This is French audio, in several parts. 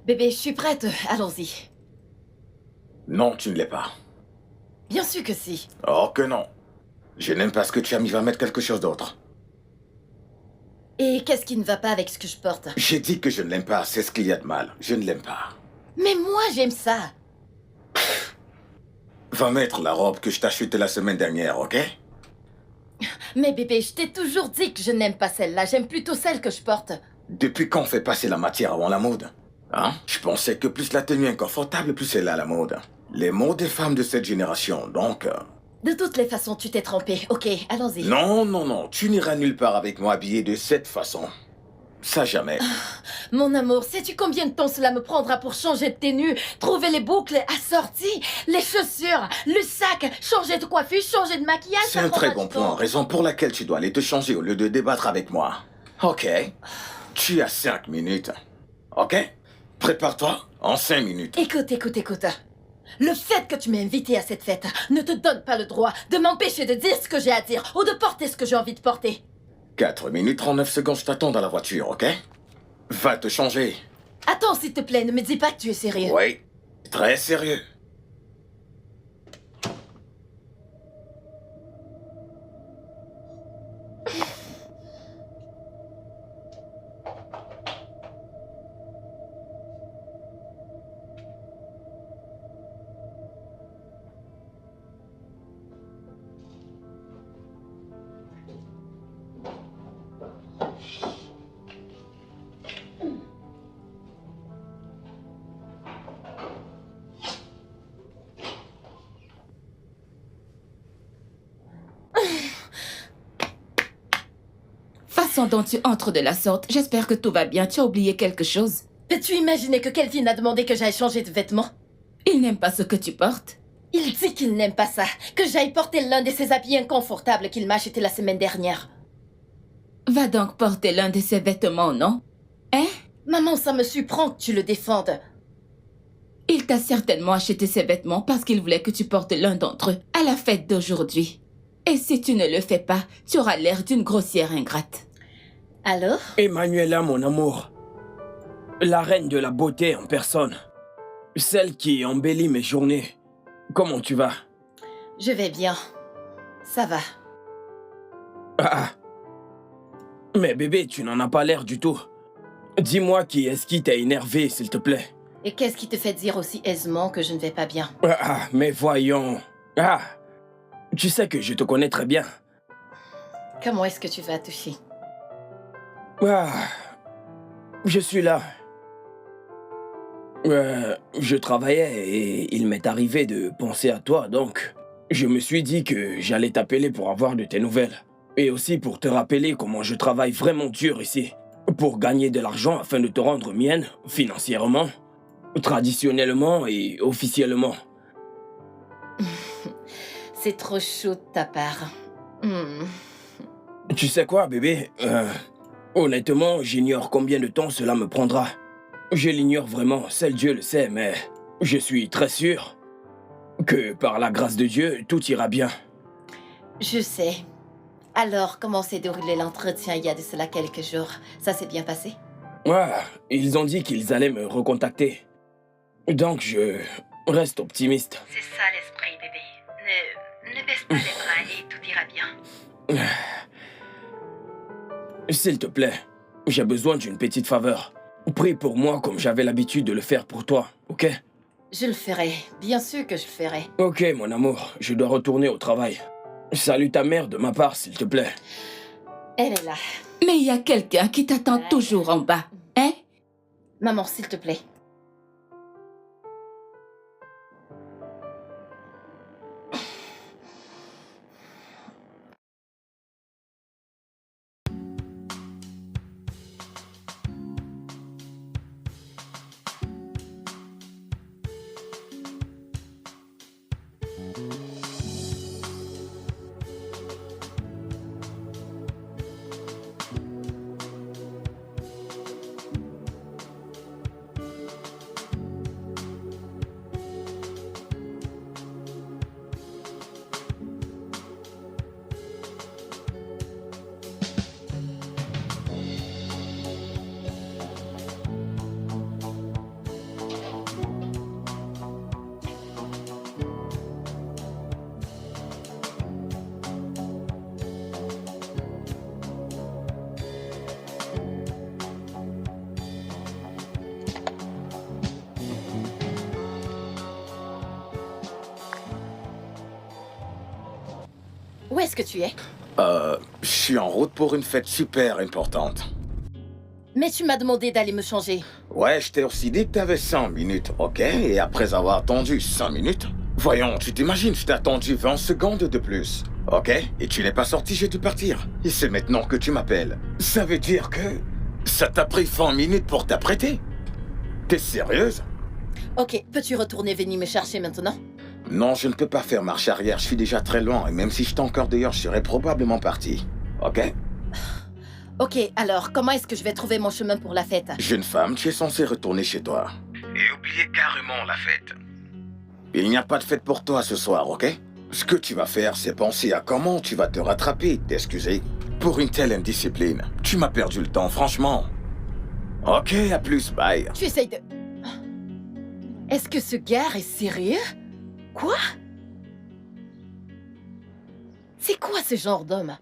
Bébé, je suis prête. Allons-y. Non, tu ne l'es pas. Bien sûr que si. Oh que non. Je n'aime pas ce que tu as mis, va mettre quelque chose d'autre. Et qu'est-ce qui ne va pas avec ce que je porte? J'ai dit que je ne l'aime pas, c'est ce qu'il y a de mal. Je ne l'aime pas. Mais moi, j'aime ça. Va mettre la robe que je t'ai achetée la semaine dernière, ok? Mais bébé, je t'ai toujours dit que je n'aime pas celle-là. J'aime plutôt celle que je porte. Depuis quand on fait passer la matière avant la mode? Hein? Je pensais que plus la tenue est confortable, plus elle est à la mode. Les mots des femmes de cette génération, donc... De toutes les façons, tu t'es trompé. Ok, allons-y. Non, non, non, tu n'iras nulle part avec moi habillé de cette façon. Ça jamais. Mon amour, sais-tu combien de temps cela me prendra pour changer de tenue, trouver les boucles assorties, les chaussures, le sac, changer de coiffure, changer de maquillage? C'est un très bon point, raison pour laquelle tu dois aller te changer au lieu de débattre avec moi. Ok. Tu as 5 minutes. Ok? Prépare-toi en 5 minutes. Écoute. Le fait que tu m'aies invité à cette fête ne te donne pas le droit de m'empêcher de dire ce que j'ai à dire ou de porter ce que j'ai envie de porter. 4 minutes 39 secondes, je t'attends dans la voiture, ok? Va te changer. Attends, s'il te plaît, ne me dis pas que tu es sérieux. Oui, très sérieux. Façon dont tu entres de la sorte, j'espère que tout va bien. Tu as oublié quelque chose? Peux-tu imaginer que Kelvin a demandé que j'aille changer de vêtements? Il n'aime pas ce que tu portes. Il dit qu'il n'aime pas ça, que j'aille porter l'un de ses habits inconfortables qu'il m'a acheté la semaine dernière. Va donc porter l'un de ses vêtements, non? Hein? Maman, ça me surprend que tu le défendes. Il t'a certainement acheté ces vêtements parce qu'il voulait que tu portes l'un d'entre eux à la fête d'aujourd'hui. Et si tu ne le fais pas, tu auras l'air d'une grossière ingrate. Alors? Emanuela, mon amour. La reine de la beauté en personne. Celle qui embellit mes journées. Comment tu vas? Je vais bien. Ça va. Ah. Mais bébé, tu n'en as pas l'air du tout. Dis-moi qui est-ce qui t'a énervé, s'il te plaît. Et qu'est-ce qui te fait dire aussi aisément que je ne vais pas bien? Mais voyons. Ah. Tu sais que je te connais très bien. Comment est-ce que tu vas toucher? Je suis là. Je travaillais et il m'est arrivé de penser à toi, donc je me suis dit que j'allais t'appeler pour avoir de tes nouvelles. Et aussi pour te rappeler comment je travaille vraiment dur ici. Pour gagner de l'argent afin de te rendre mienne, financièrement, traditionnellement et officiellement. C'est trop chaud de ta part. Tu sais quoi, bébé? Honnêtement, j'ignore combien de temps cela me prendra. Je l'ignore vraiment, seul Dieu le sait, mais je suis très sûr que par la grâce de Dieu, tout ira bien. Je sais. Alors, comment s'est déroulé l'entretien il y a de cela quelques jours? Ça s'est bien passé? Ils ont dit qu'ils allaient me recontacter. Donc je reste optimiste. C'est ça l'esprit, bébé. Ne baisse pas les bras et tout ira bien. S'il te plaît, j'ai besoin d'une petite faveur. Prie pour moi comme j'avais l'habitude de le faire pour toi, ok? Je le ferai. Bien sûr que je le ferai. Ok, mon amour, je dois retourner au travail. Salue ta mère de ma part, s'il te plaît. Elle est là. Mais il y a quelqu'un qui t'attend toujours en bas, hein? Maman, s'il te plaît. est-ce que tu es? Je suis en route pour une fête super importante. Mais tu m'as demandé d'aller me changer. Ouais, je t'ai aussi dit que t'avais 100 minutes, ok? Et après avoir attendu 100 minutes... Voyons, tu t'imagines, je t'ai attendu 20 secondes de plus, ok? Et tu n'es pas sorti, j'ai dû partir. Et c'est maintenant que tu m'appelles. Ça veut dire que... ça t'a pris 100 minutes pour t'apprêter? T'es sérieuse? Ok, peux-tu retourner venir me chercher maintenant? Non, je ne peux pas faire marche arrière, je suis déjà très loin. Et même si j'étais encore dehors, je serais probablement parti, ok? Ok, alors, comment est-ce que je vais trouver mon chemin pour la fête? Jeune femme, tu es censée retourner chez toi. Et oublier carrément la fête. Il n'y a pas de fête pour toi ce soir, ok? Ce que tu vas faire, c'est penser à comment tu vas te rattraper, t'excuser. Pour une telle indiscipline, tu m'as perdu le temps, franchement. Ok, à plus, bye. Tu essayes de... Est-ce que ce gars est sérieux? Quoi? C'est quoi ce genre d'homme?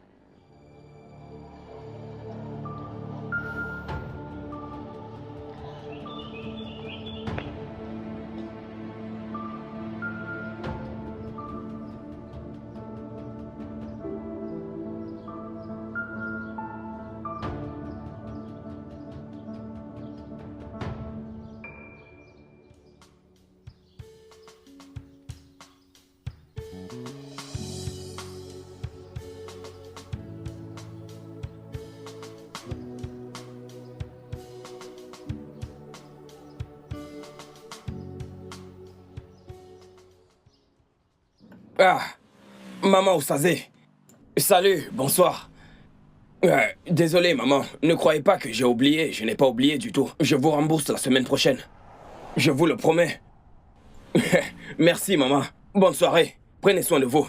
Ah, maman Ousazé. Salut, bonsoir. Désolé, maman. Ne croyez pas que j'ai oublié. Je n'ai pas oublié du tout. Je vous rembourse la semaine prochaine. Je vous le promets. Merci, maman. Bonne soirée. Prenez soin de vous.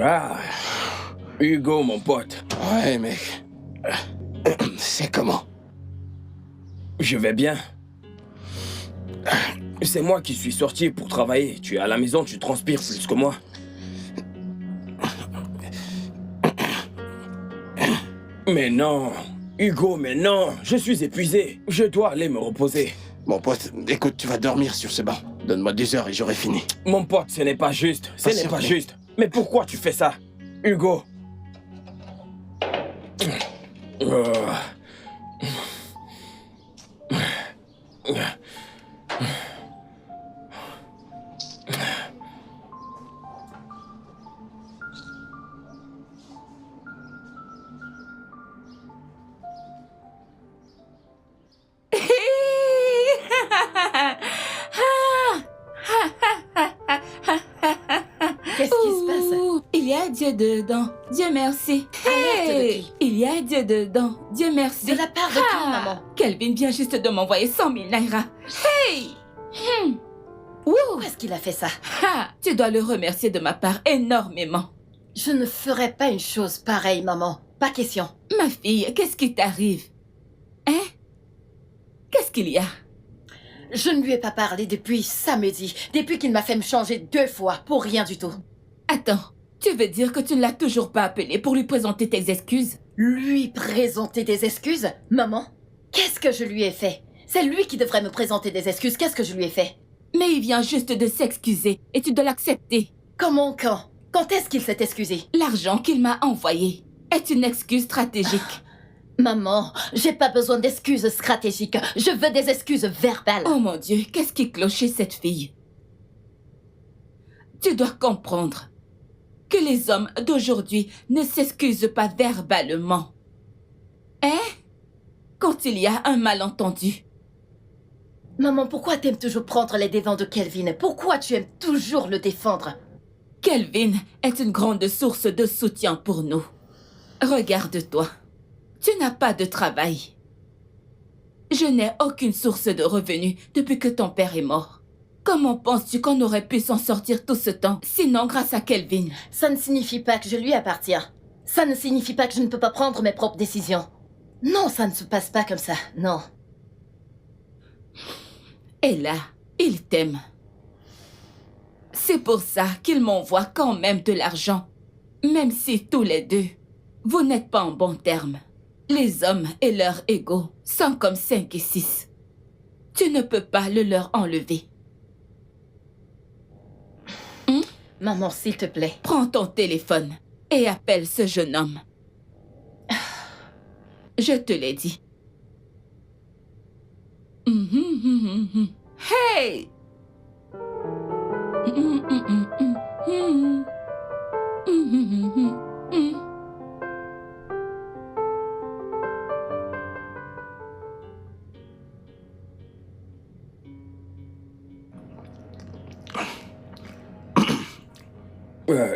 Ah, Hugo, mon pote. Ouais, mec. C'est comment? Je vais bien. C'est moi qui suis sorti pour travailler. Tu es à la maison, tu transpires plus que moi. Mais non, Hugo, mais non, je suis épuisé. Je dois aller me reposer. Mon pote, écoute, tu vas dormir sur ce banc. Donne-moi 2 heures et j'aurai fini. Mon pote, ce n'est pas juste. Ce n'est pas Patiente. juste. Mais pourquoi tu fais ça, Hugo? Qu'est-ce qui se passe? Ouh, il y a Dieu dedans. Dieu merci. Alerte de qui? Il y a Dieu dedans. Dieu merci. De la part de qui, maman? Kelvin vient juste de m'envoyer 100 000 naira. Hey! Pourquoi est-ce qu'il a fait ça? Ha! Tu dois le remercier de ma part énormément. Je ne ferai pas une chose pareille, maman. Pas question. Ma fille, qu'est-ce qui t'arrive? Hein? Qu'est-ce qu'il y a? Je ne lui ai pas parlé depuis samedi, depuis qu'il m'a fait me changer 2 fois pour rien du tout. Attends, tu veux dire que tu ne l'as toujours pas appelé pour lui présenter tes excuses? Lui présenter des excuses? Maman, qu'est-ce que je lui ai fait? C'est lui qui devrait me présenter des excuses. Qu'est-ce que je lui ai fait? Mais il vient juste de s'excuser et tu dois l'accepter. Comment, quand? Quand est-ce qu'il s'est excusé? L'argent qu'il m'a envoyé est une excuse stratégique. Maman, j'ai pas besoin d'excuses stratégiques. Je veux des excuses verbales. Oh mon Dieu, qu'est-ce qui cloche chez cette fille? Tu dois comprendre que les hommes d'aujourd'hui ne s'excusent pas verbalement. Hein? Quand il y a un malentendu. Maman, pourquoi t'aimes toujours prendre les devants de Kelvin? Pourquoi tu aimes toujours le défendre? Kelvin est une grande source de soutien pour nous. Regarde-toi. Tu n'as pas de travail. Je n'ai aucune source de revenus depuis que ton père est mort. Comment penses-tu qu'on aurait pu s'en sortir tout ce temps, sinon grâce à Kelvin? Ça ne signifie pas que je lui appartiens. Ça ne signifie pas que je ne peux pas prendre mes propres décisions. Non, ça ne se passe pas comme ça, non. Et là, il t'aime. C'est pour ça qu'il m'envoie quand même de l'argent. Même si tous les deux, vous n'êtes pas en bons termes. Les hommes et leur ego sont comme 5 et 6. Tu ne peux pas le leur enlever. Maman, s'il te plaît. Prends ton téléphone et appelle ce jeune homme. Je te l'ai dit. Hey!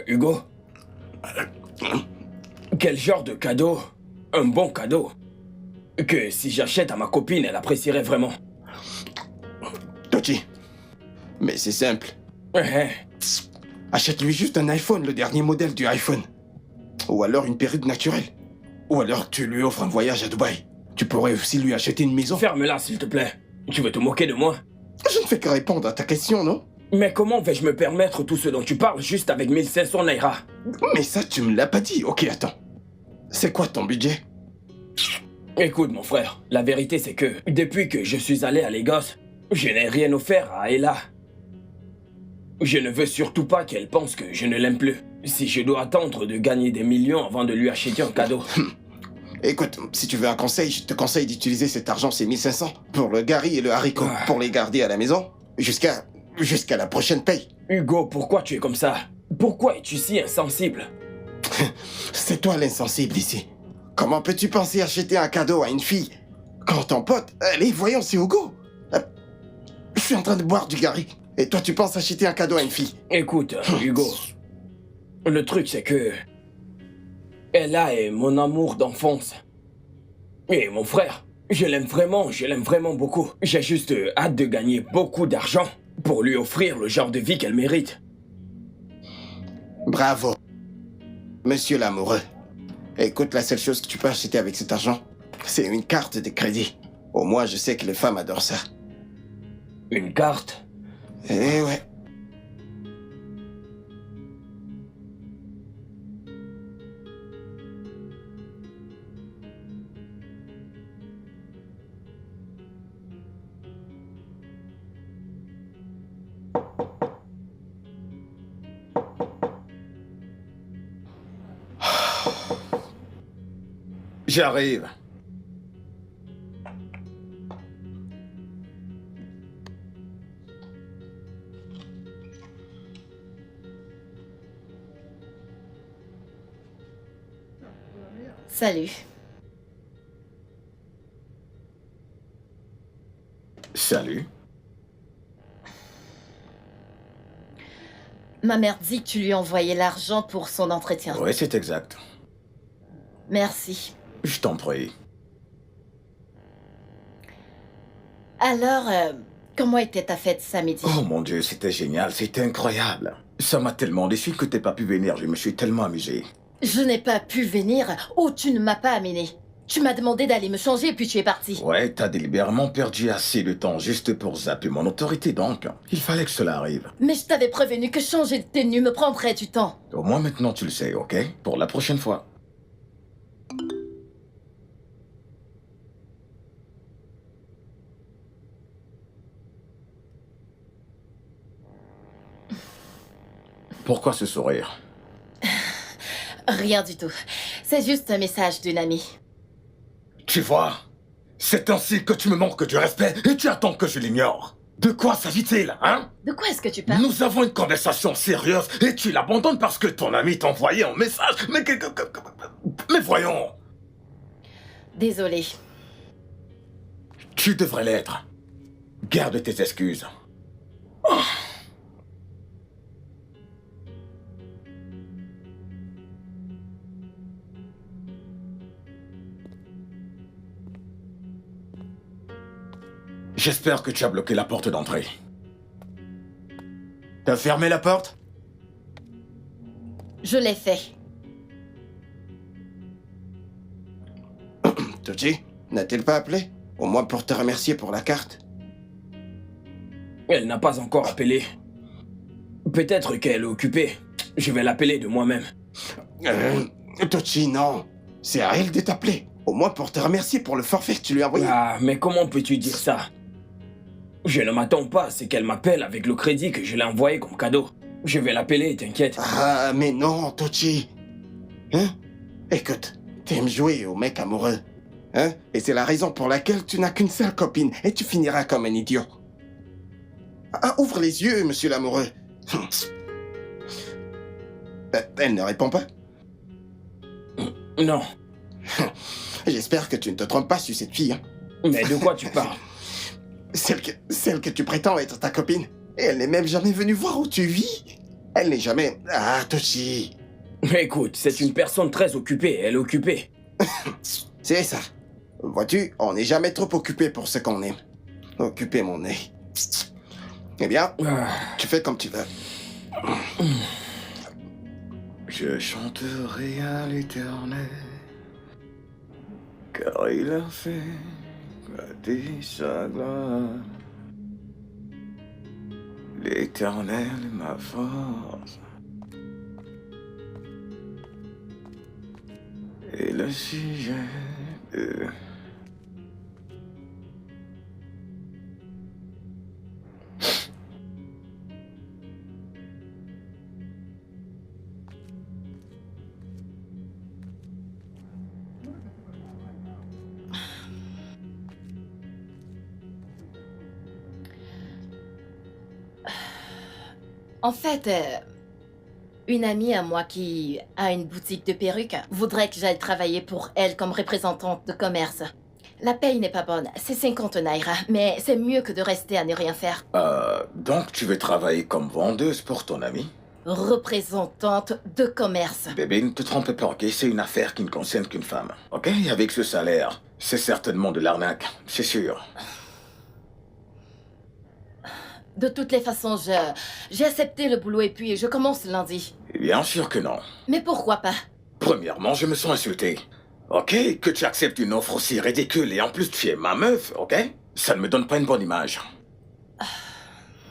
Hugo? Quel genre de cadeau? Un bon cadeau? Que si j'achète à ma copine, elle apprécierait vraiment. Tochi. Mais c'est simple. Achète-lui juste un iPhone, le dernier modèle du iPhone. Ou alors une perruque naturelle. Ou alors tu lui offres un voyage à Dubaï. Tu pourrais aussi lui acheter une maison. Ferme-la, s'il te plaît. Tu veux te moquer de moi? Je ne fais que répondre à ta question, non? Mais comment vais-je me permettre tout ce dont tu parles juste avec 1500 Naira? Mais ça, tu me l'as pas dit. Ok, attends. C'est quoi ton budget? Écoute, mon frère, la vérité c'est que depuis que je suis allé à Lagos, je n'ai rien offert à Ella. Je ne veux surtout pas qu'elle pense que je ne l'aime plus. Si je dois attendre de gagner des millions avant de lui acheter un cadeau. Écoute, si tu veux un conseil, je te conseille d'utiliser cet argent, c'est 1500, pour le gari et le haricot, pour les garder à la maison, jusqu'à la prochaine paye. Hugo, pourquoi tu es comme ça? Pourquoi es-tu si insensible? C'est toi l'insensible ici. Comment peux-tu penser acheter un cadeau à une fille quand ton pote... Allez, voyons, c'est Hugo. Je suis en train de boire du gari. Et toi, tu penses acheter un cadeau à une fille? Écoute, Hugo, le truc c'est que... Ella est mon amour d'enfance. Et mon frère, je l'aime vraiment beaucoup. J'ai juste hâte de gagner beaucoup d'argent pour lui offrir le genre de vie qu'elle mérite. Bravo, monsieur l'amoureux. Écoute, la seule chose que tu peux acheter avec cet argent, c'est une carte de crédit. Au moins, je sais que les femmes adorent ça. Une carte? Eh ouais. J'arrive. Salut. Salut. Ma mère dit que tu lui as envoyé l'argent pour son entretien. Oui, c'est exact. Merci. Je t'en prie. Alors, comment était ta fête samedi? Oh mon Dieu, c'était génial, c'était incroyable. Ça m'a tellement déçu que t'aies pas pu venir, je me suis tellement amusé. Je n'ai pas pu venir ou tu ne m'as pas amené. Tu m'as demandé d'aller me changer puis tu es parti. Ouais, t'as délibérément perdu assez de temps juste pour zapper mon autorité donc. Il fallait que cela arrive. Mais je t'avais prévenu que changer de tenue me prendrait du temps. Au moins maintenant tu le sais, ok? Pour la prochaine fois. Pourquoi ce sourire? Rien du tout. C'est juste un message d'une amie. Tu vois? C'est ainsi que tu me manques du respect et tu attends que je l'ignore. De quoi s'agit-il, hein? De quoi est-ce que tu parles? Nous avons une conversation sérieuse et tu l'abandonnes parce que ton ami t'a envoyé un message. Mais voyons. Désolée. Tu devrais l'être. Garde tes excuses. Oh. J'espère que tu as bloqué la porte d'entrée. T'as fermé la porte? Je l'ai fait. Tochi, n'a-t-elle pas appelé? Au moins pour te remercier pour la carte. Elle n'a pas encore appelé. Peut-être qu'elle est occupée. Je vais l'appeler de moi-même. Tochi, non. C'est à elle de t'appeler. Au moins pour te remercier pour le forfait que tu lui as envoyé. Ah, mais comment peux-tu dire ça? Je ne m'attends pas à ce qu'elle m'appelle avec le crédit que je l'ai envoyé comme cadeau. Je vais l'appeler, t'inquiète. Ah, mais non, Tochi. Hein? Écoute, t'aimes jouer au mec amoureux. Hein? Et c'est la raison pour laquelle tu n'as qu'une seule copine et tu finiras comme un idiot. Ah, ouvre les yeux, monsieur l'amoureux. Elle ne répond pas? Non. J'espère que tu ne te trompes pas sur cette fille. Hein? Mais de quoi tu parles? Celle que tu prétends être ta copine. Et elle n'est même jamais venue voir où tu vis. Elle n'est jamais... Ah, Tochi. Écoute, c'est une personne très occupée, elle est occupée. C'est ça. Vois-tu, on n'est jamais trop occupé pour ce qu'on aime. Occupé mon nez. Eh bien, tu fais comme tu veux. Je chanterai à l'Éternel, car il a fait gâter sa gloire. L'Éternel est ma force, et le sujet de... En fait, une amie à moi qui a une boutique de perruques voudrait que j'aille travailler pour elle comme représentante de commerce. La paye n'est pas bonne, c'est 50 naira, mais c'est mieux que de rester à ne rien faire. Donc tu veux travailler comme vendeuse pour ton ami? Représentante de commerce. Bébé, ne te trompe pas, ok? C'est une affaire qui ne concerne qu'une femme, ok? Et avec ce salaire, c'est certainement de l'arnaque, c'est sûr. De toutes les façons, j'ai accepté le boulot et puis je commence lundi. Bien sûr que non. Mais pourquoi pas? Premièrement, je me sens insulté. Ok? Que tu acceptes une offre aussi ridicule et en plus tu es ma meuf, ok? Ça ne me donne pas une bonne image.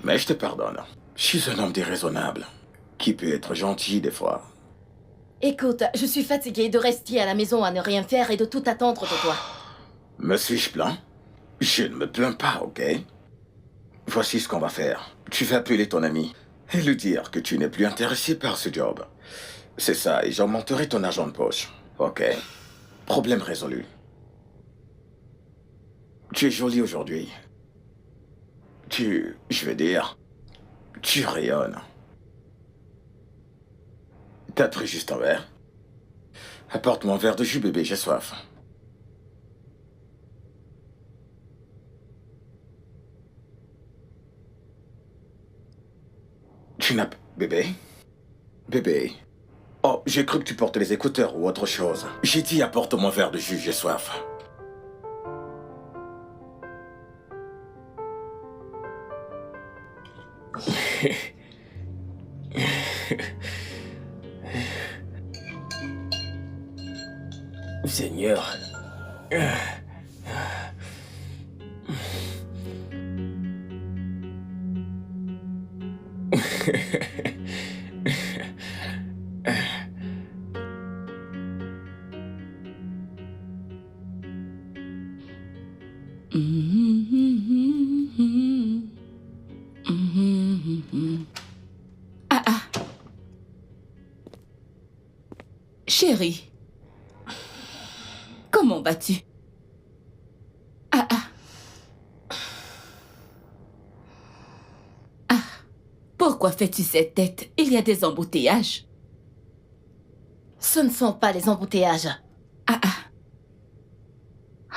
Mais je te pardonne. Je suis un homme déraisonnable, qui peut être gentil des fois. Écoute, je suis fatiguée de rester à la maison à ne rien faire et de tout attendre de toi. Me suis-je plaint? Je ne me plains pas, ok? Voici ce qu'on va faire. Tu vas appeler ton ami et lui dire que tu n'es plus intéressé par ce job. C'est ça, et j'augmenterai ton argent de poche. Ok. Problème résolu. Tu es jolie aujourd'hui. Je veux dire, tu rayonnes. T'as pris juste un verre? Apporte-moi un verre de jus, bébé, j'ai soif. Tu n'as... Bébé? Bébé? Oh, j'ai cru que tu portais les écouteurs ou autre chose. J'ai dit apporte-moi un verre de jus, j'ai soif. Seigneur. Ah ah. Chérie, comment vas-tu? Ah ah. Ah, pourquoi fais-tu cette tête? Il y a des embouteillages. Ce ne sont pas les embouteillages. Ah ah.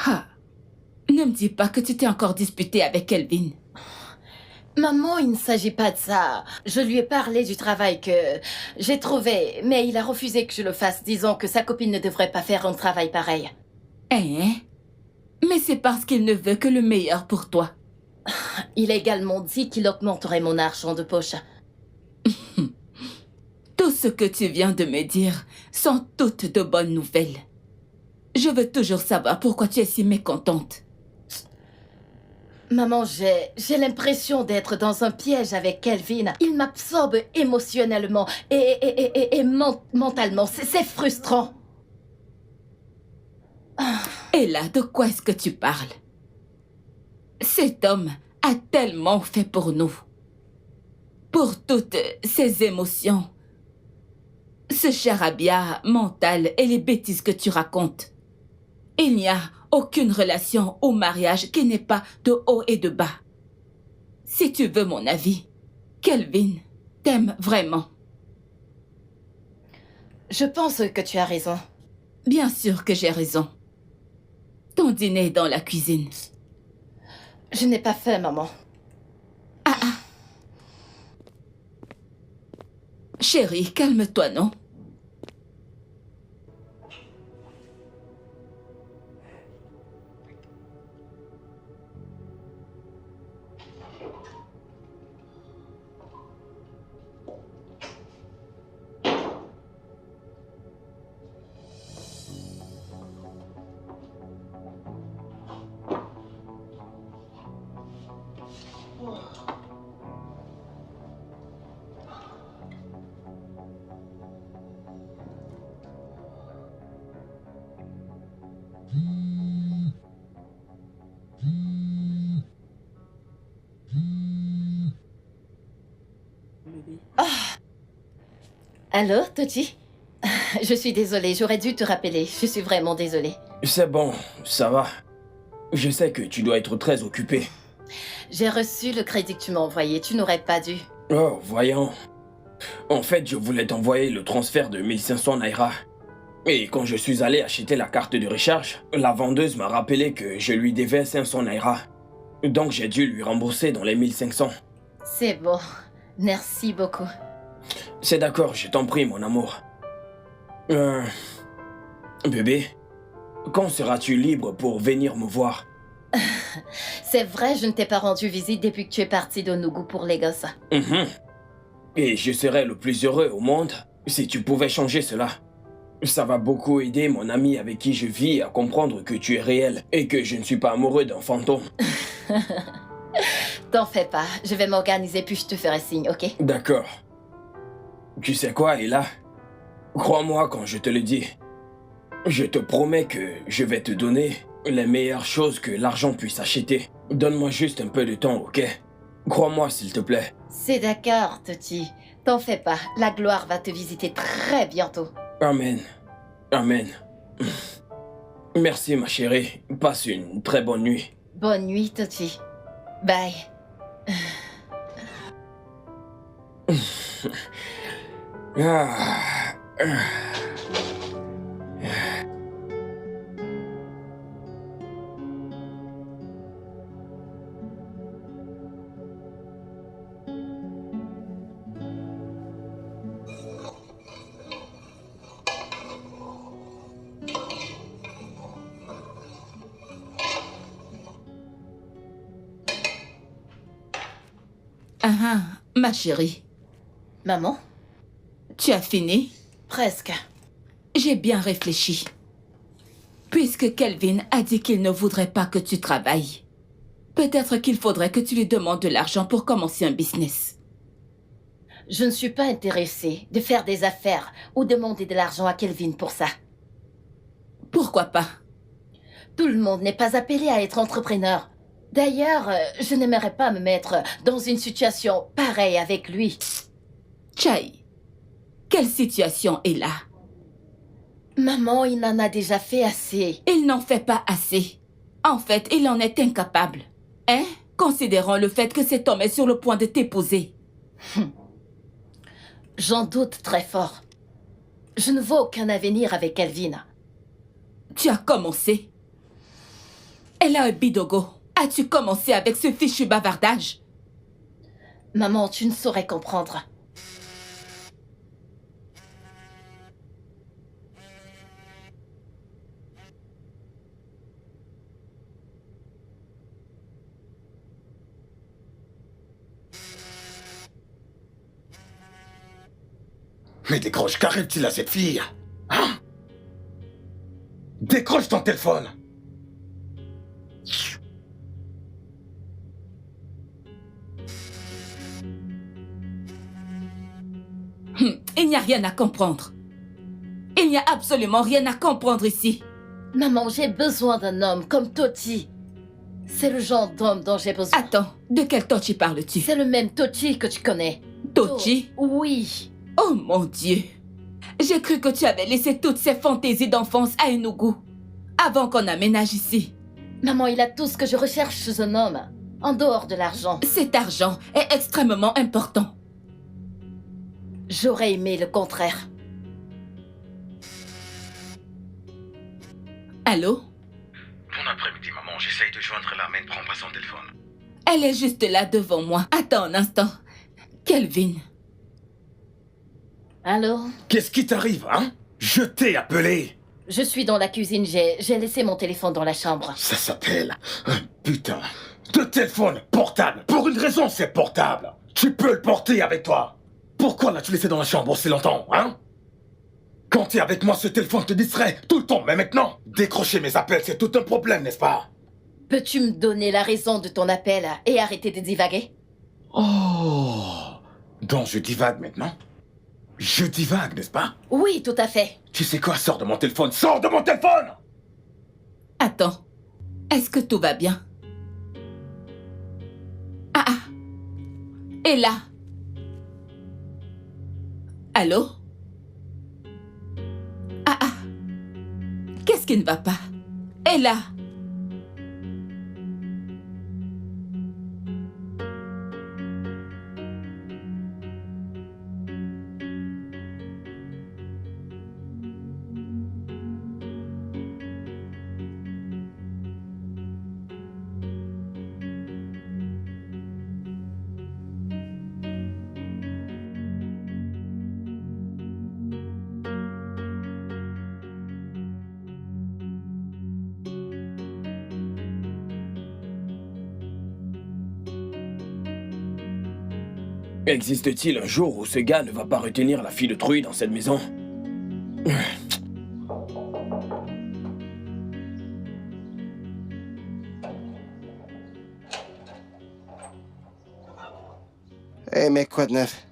Ah. Ne me dis pas que tu t'es encore disputé avec Kelvin. Maman, il ne s'agit pas de ça. Je lui ai parlé du travail que j'ai trouvé, mais il a refusé que je le fasse, disant que sa copine ne devrait pas faire un travail pareil. Hein? Mais c'est parce qu'il ne veut que le meilleur pour toi. Il a également dit qu'il augmenterait mon argent de poche. Tout ce que tu viens de me dire sont toutes de bonnes nouvelles. Je veux toujours savoir pourquoi tu es si mécontente. Maman, j'ai l'impression d'être dans un piège avec Kelvin. Il m'absorbe émotionnellement et mentalement. C'est frustrant. Et là, de quoi est-ce que tu parles? Cet homme a tellement fait pour nous. Pour toutes ses émotions. Ce charabia mental et les bêtises que tu racontes. Il n'y a aucune relation au mariage qui n'est pas de haut et de bas. Si tu veux mon avis, Kelvin t'aime vraiment. Je pense que tu as raison. Bien sûr que j'ai raison. Ton dîner est dans la cuisine. Je n'ai pas faim, maman. Chérie, calme-toi, non? Allô, Tochi? Je suis désolée, j'aurais dû te rappeler. Je suis vraiment désolée. C'est bon, ça va. Je sais que tu dois être très occupé. J'ai reçu le crédit que tu m'as envoyé. Tu n'aurais pas dû. Oh, voyons. En fait, je voulais t'envoyer le transfert de 1500 Naira. Et quand je suis allé acheter la carte de recharge, la vendeuse m'a rappelé que je lui devais 500 Naira. Donc j'ai dû lui rembourser dans les 1500. C'est bon. Merci beaucoup. C'est d'accord, je t'en prie, mon amour. Bébé, quand seras-tu libre pour venir me voir? C'est vrai, je ne t'ai pas rendu visite depuis que tu es parti de Nougou pour les gosses. Et je serais le plus heureux au monde si tu pouvais changer cela. Ça va beaucoup aider mon ami avec qui je vis à comprendre que tu es réel et que je ne suis pas amoureux d'un fantôme. T'en fais pas, je vais m'organiser puis je te ferai signe, ok? D'accord. Tu sais quoi, Ella? Crois-moi quand je te le dis. Je te promets que je vais te donner les meilleures choses que l'argent puisse acheter. Donne-moi juste un peu de temps, ok? Crois-moi, s'il te plaît. C'est d'accord, Toti. T'en fais pas, la gloire va te visiter très bientôt. Amen. Amen. Merci, ma chérie. Passe une très bonne nuit. Bonne nuit, Toti. Bye. Ah. Ma chérie, Maman? tu as fini? Presque. J'ai bien réfléchi. Puisque Kelvin a dit qu'il ne voudrait pas que tu travailles, peut-être qu'il faudrait que tu lui demandes de l'argent pour commencer un business. Je ne suis pas intéressée de faire des affaires ou demander de l'argent à Kelvin pour ça. Pourquoi pas? Tout le monde n'est pas appelé à être entrepreneur. D'ailleurs, je n'aimerais pas me mettre dans une situation pareille avec lui. Chai, quelle situation est là? Maman, il en a déjà fait assez. Il n'en fait pas assez. En fait, il en est incapable. Hein? Considérons le fait que cet homme est sur le point de t'épouser. J'en doute très fort. Je ne vois aucun avenir avec Kelvin. Tu as commencé. Elle a un bidogo. As-tu commencé avec ce fichu bavardage? Maman, tu ne saurais comprendre. Mais décroche, qu'arrive-t-il à cette fille? Hein? Décroche ton téléphone! Il n'y a rien à comprendre. Il n'y a absolument rien à comprendre ici. Maman, j'ai besoin d'un homme comme Tochi. C'est le genre d'homme dont j'ai besoin. Attends, de quel Tochi parles-tu? C'est le même Tochi que tu connais. Tochi? Oui. Oh mon Dieu. J'ai cru que tu avais laissé toutes ces fantaisies d'enfance à Enugu avant qu'on aménage ici. Maman, il a tout ce que je recherche chez un homme, en dehors de l'argent. Cet argent est extrêmement important. J'aurais aimé le contraire. Allô? Bon après-midi, maman. J'essaye de joindre la mais ne prend pas son téléphone. Elle est juste là devant moi. Attends un instant. Kelvin. Allô? Qu'est-ce qui t'arrive, hein? Je t'ai appelé! Je suis dans la cuisine, j'ai laissé mon téléphone dans la chambre. Ça s'appelle un putain de téléphone portable. Pour une raison, c'est portable. Tu peux le porter avec toi. Pourquoi l'as-tu laissé dans la chambre aussi longtemps, hein? Quand t'es avec moi, ce téléphone te distrait tout le temps, mais maintenant, décrocher mes appels, c'est tout un problème, n'est-ce pas? Peux-tu me donner la raison de ton appel et arrêter de divaguer? Oh, donc je divague maintenant? Je divague, n'est-ce pas? Oui, tout à fait. Tu sais quoi? Sors de mon téléphone! Sors de mon téléphone! Attends. Est-ce que tout va bien? Ah ah. Et là? Allô? Ah ah. Qu'est-ce qui ne va pas? Et là? Existe-t-il un jour où ce gars ne va pas retenir la fille de Truy dans cette maison? Eh mec, quoi de neuf?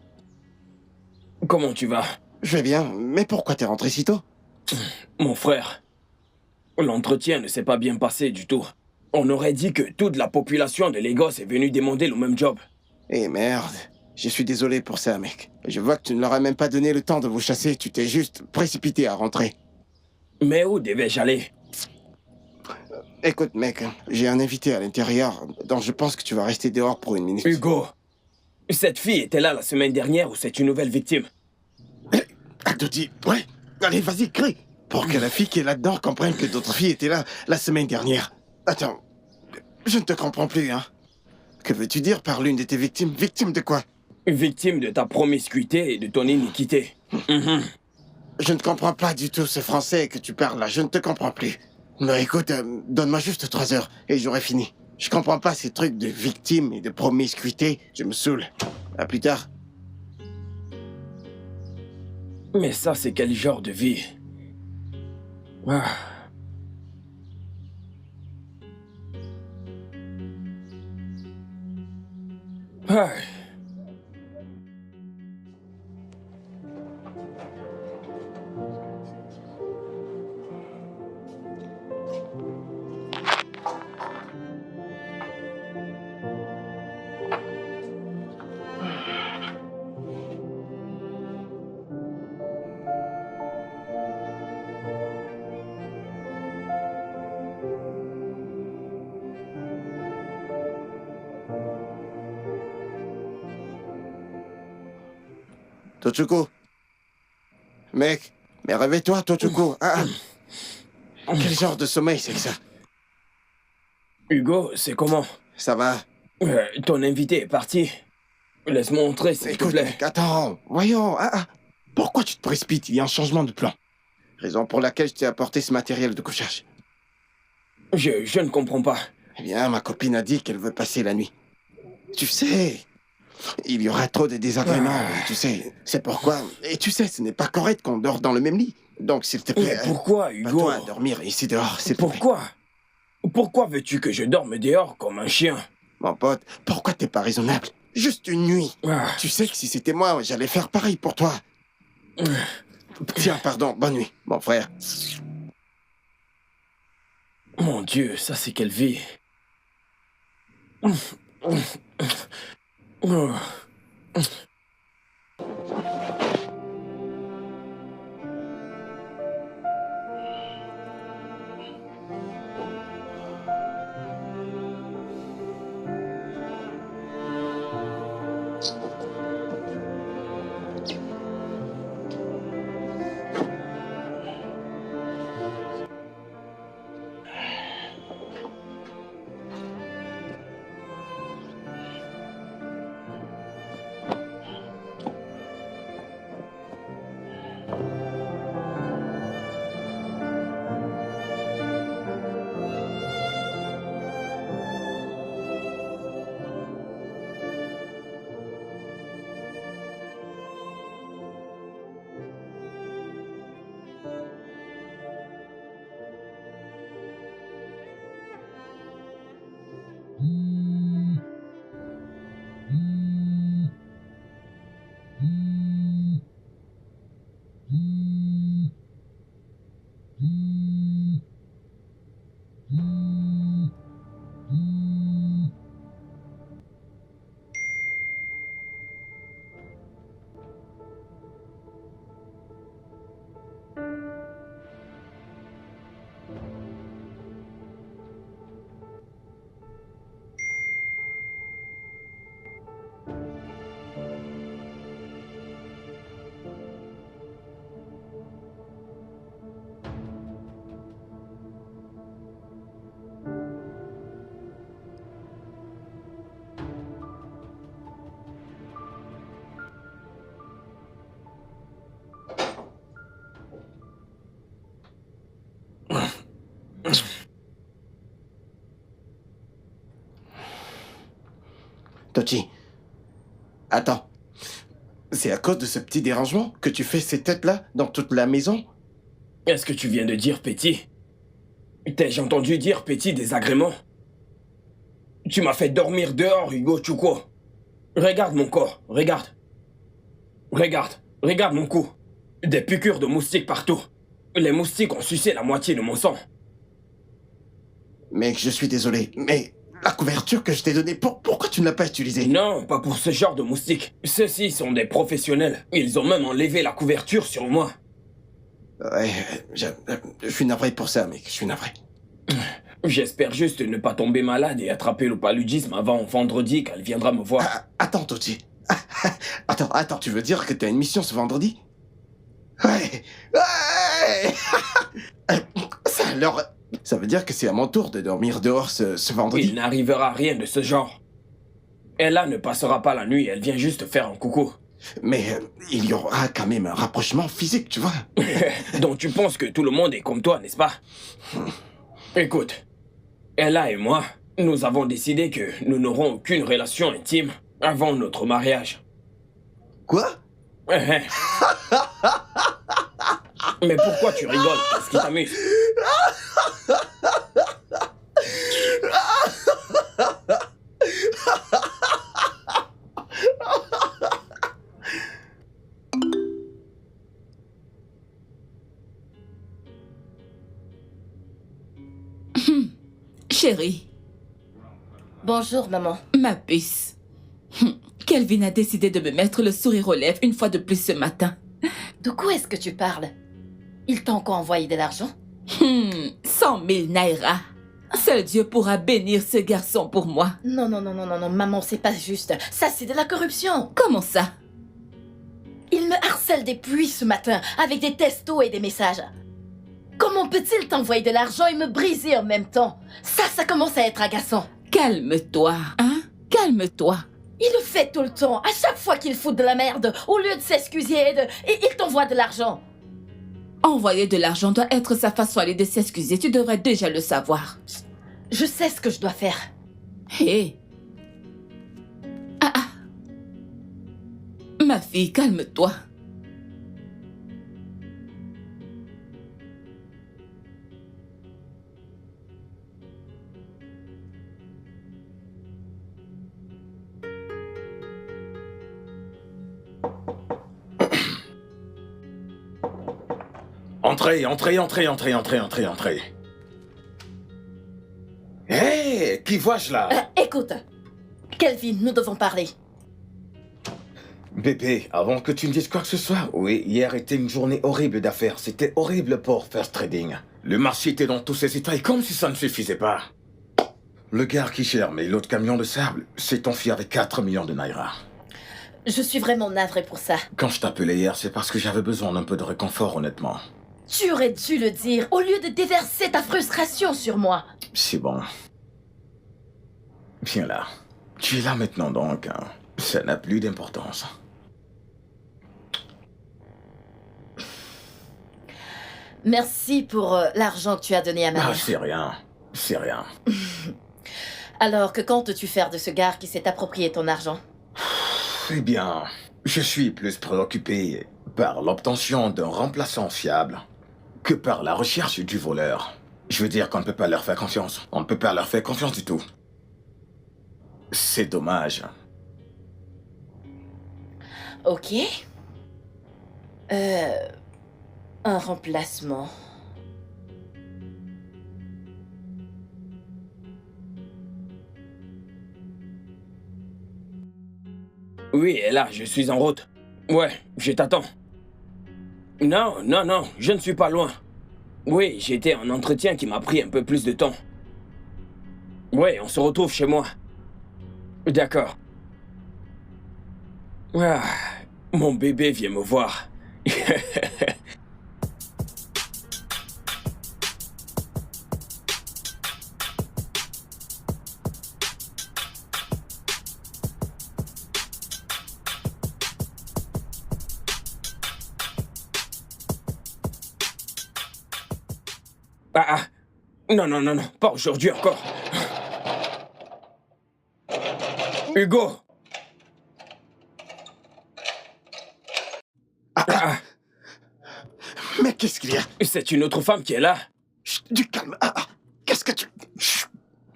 Comment tu vas? Je vais bien, mais pourquoi t'es rentré si tôt? Mon frère, l'entretien ne s'est pas bien passé du tout. On aurait dit que toute la population de Lagos est venue demander le même job. Eh merde, je suis désolé pour ça, mec. Je vois que tu ne leur as même pas donné le temps de vous chasser, tu t'es juste précipité à rentrer. Mais où devais-je aller? Écoute, mec, j'ai un invité à l'intérieur, donc je pense que tu vas rester dehors pour une minute. Hugo, cette fille était là la semaine dernière ou c'est une nouvelle victime? Adoti, ouais, allez, vas-y, crie, pour que la fille qui est là-dedans comprenne que d'autres filles étaient là la semaine dernière. Attends, je ne te comprends plus, hein. Que veux-tu dire par l'une de tes victimes? Victime de quoi? Victime de ta promiscuité et de ton iniquité. Je ne comprends pas du tout ce français que tu parles là, je ne te comprends plus. Non, écoute, donne-moi juste 3 heures et j'aurai fini. Je comprends pas ces trucs de victime et de promiscuité, je me saoule. À plus tard. Mais ça, c'est quel genre de vie? Ah. Ah. Tochiko. Mec, mais réveille-toi, Tochiko. Ah, ah. Quel genre de sommeil c'est que ça? Hugo, c'est comment? Ça va? Ton invité est parti. Laisse-moi entrer, s'il te Écoute, plaît. mec, attends, voyons. Ah, ah. Pourquoi tu te précipites? Il y a un changement de plan. Raison pour laquelle je t'ai apporté ce matériel de couchage. Je ne comprends pas. Eh bien, ma copine a dit qu'elle veut passer la nuit. Tu sais, Il y aura trop de désagréments, tu sais. C'est pourquoi... Et tu sais, ce n'est pas correct qu'on dort dans le même lit. Donc, s'il te plaît... Mais pourquoi, Hugo? Pas toi à dormir ici dehors, s'il te plaît. Pourquoi? Pourquoi veux-tu que je dorme dehors comme un chien? Mon pote, pourquoi t'es pas raisonnable? Juste une nuit. Ah. Tu sais que si c'était moi, j'allais faire pareil pour toi. Tiens, pardon, bonne nuit, mon frère. Mon Dieu, ça c'est quelle vie. Tochi, attends. C'est à cause de ce petit dérangement que tu fais ces têtes-là dans toute la maison? Est-ce que tu viens de dire petit? T'ai-je entendu dire petit désagrément? Tu m'as fait dormir dehors, Hugo Chuko. Regarde mon corps, regarde. Regarde mon cou. Des piqûres de moustiques partout. Les moustiques ont sucé la moitié de mon sang. Mec, je suis désolé, mais la couverture que je t'ai donnée, pourquoi tu ne l'as pas utilisée? Non, pas pour ce genre de moustiques. Ceux-ci sont des professionnels. Ils ont même enlevé la couverture sur moi. Ouais, je suis navré pour ça, mec, je suis navré. J'espère juste ne pas tomber malade et attraper le paludisme avant vendredi quand elle viendra me voir. Attends, Tochi. Attends, tu veux dire que t'as une mission ce vendredi? Ouais. Ça veut dire que c'est à mon tour de dormir dehors ce vendredi? Il n'arrivera rien de ce genre. Ella ne passera pas la nuit, elle vient juste faire un coucou. Mais il y aura quand même un rapprochement physique, tu vois. Donc tu penses que tout le monde est comme toi, n'est-ce pas? Écoute, Ella et moi, nous avons décidé que nous n'aurons aucune relation intime avant notre mariage. Quoi? Mais pourquoi tu rigoles? Qu'est-ce qui t'amuse? Chérie, Bonjour, maman. ma puce. Kelvin a décidé de me mettre le sourire aux lèvres une fois de plus ce matin. De quoi est-ce que tu parles? Il t'a encore envoyé de l'argent? 100 000 naira. Seul Dieu pourra bénir ce garçon pour moi. Non, maman, c'est pas juste. Ça, c'est de la corruption. Comment ça? Il me harcèle depuis ce matin, avec des textos et des messages. Comment peut-il t'envoyer de l'argent et me briser en même temps? Ça commence à être agaçant. Calme-toi, hein? Calme-toi. Il le fait tout le temps, à chaque fois qu'il fout de la merde, au lieu de s'excuser, et il t'envoie de l'argent. Envoyer de l'argent doit être sa façon à lui de s'excuser. Tu devrais déjà le savoir. Je sais ce que je dois faire. Hé. Ma fille, calme-toi. Entrez, entrez, entrez, entrez, entrez, entrez, entrez. Hé, qui vois-je là? Écoute, Kelvin, nous devons parler. Bébé, avant que tu me dises quoi que ce soit, oui, hier était une journée horrible d'affaires. C'était horrible pour First Trading. Le marché était dans tous ses états et comme si ça ne suffisait pas. Le gars qui gère mes lots de camions de sable s'est enfui avec 4 millions de naira. Je suis vraiment navrée pour ça. Quand je t'appelais hier, c'est parce que j'avais besoin d'un peu de réconfort, honnêtement. Tu aurais dû le dire, au lieu de déverser ta frustration sur moi. C'est bon. Viens là. Tu es là maintenant donc, hein. Ça n'a plus d'importance. Merci pour l'argent que tu as donné à ma Ah, mère. c'est rien. C'est rien. Alors, que comptes-tu faire de ce gars qui s'est approprié ton argent? Eh bien, je suis plus préoccupé par l'obtention d'un remplaçant fiable que par la recherche du voleur. Je veux dire qu'on ne peut pas leur faire confiance. On ne peut pas leur faire confiance du tout. C'est dommage. Ok. Un remplacement. Oui, et là, je suis en route. Ouais, je t'attends. Non, non, non, je ne suis pas loin. Oui, j'étais en entretien qui m'a pris un peu plus de temps. Oui, on se retrouve chez moi. D'accord. Ah, mon bébé vient me voir. Ah, non, non, non, non, pas aujourd'hui encore. Hugo! Mais qu'est-ce qu'il y a? C'est une autre femme qui est là. Chut, du calme. Qu'est-ce que tu... Chut.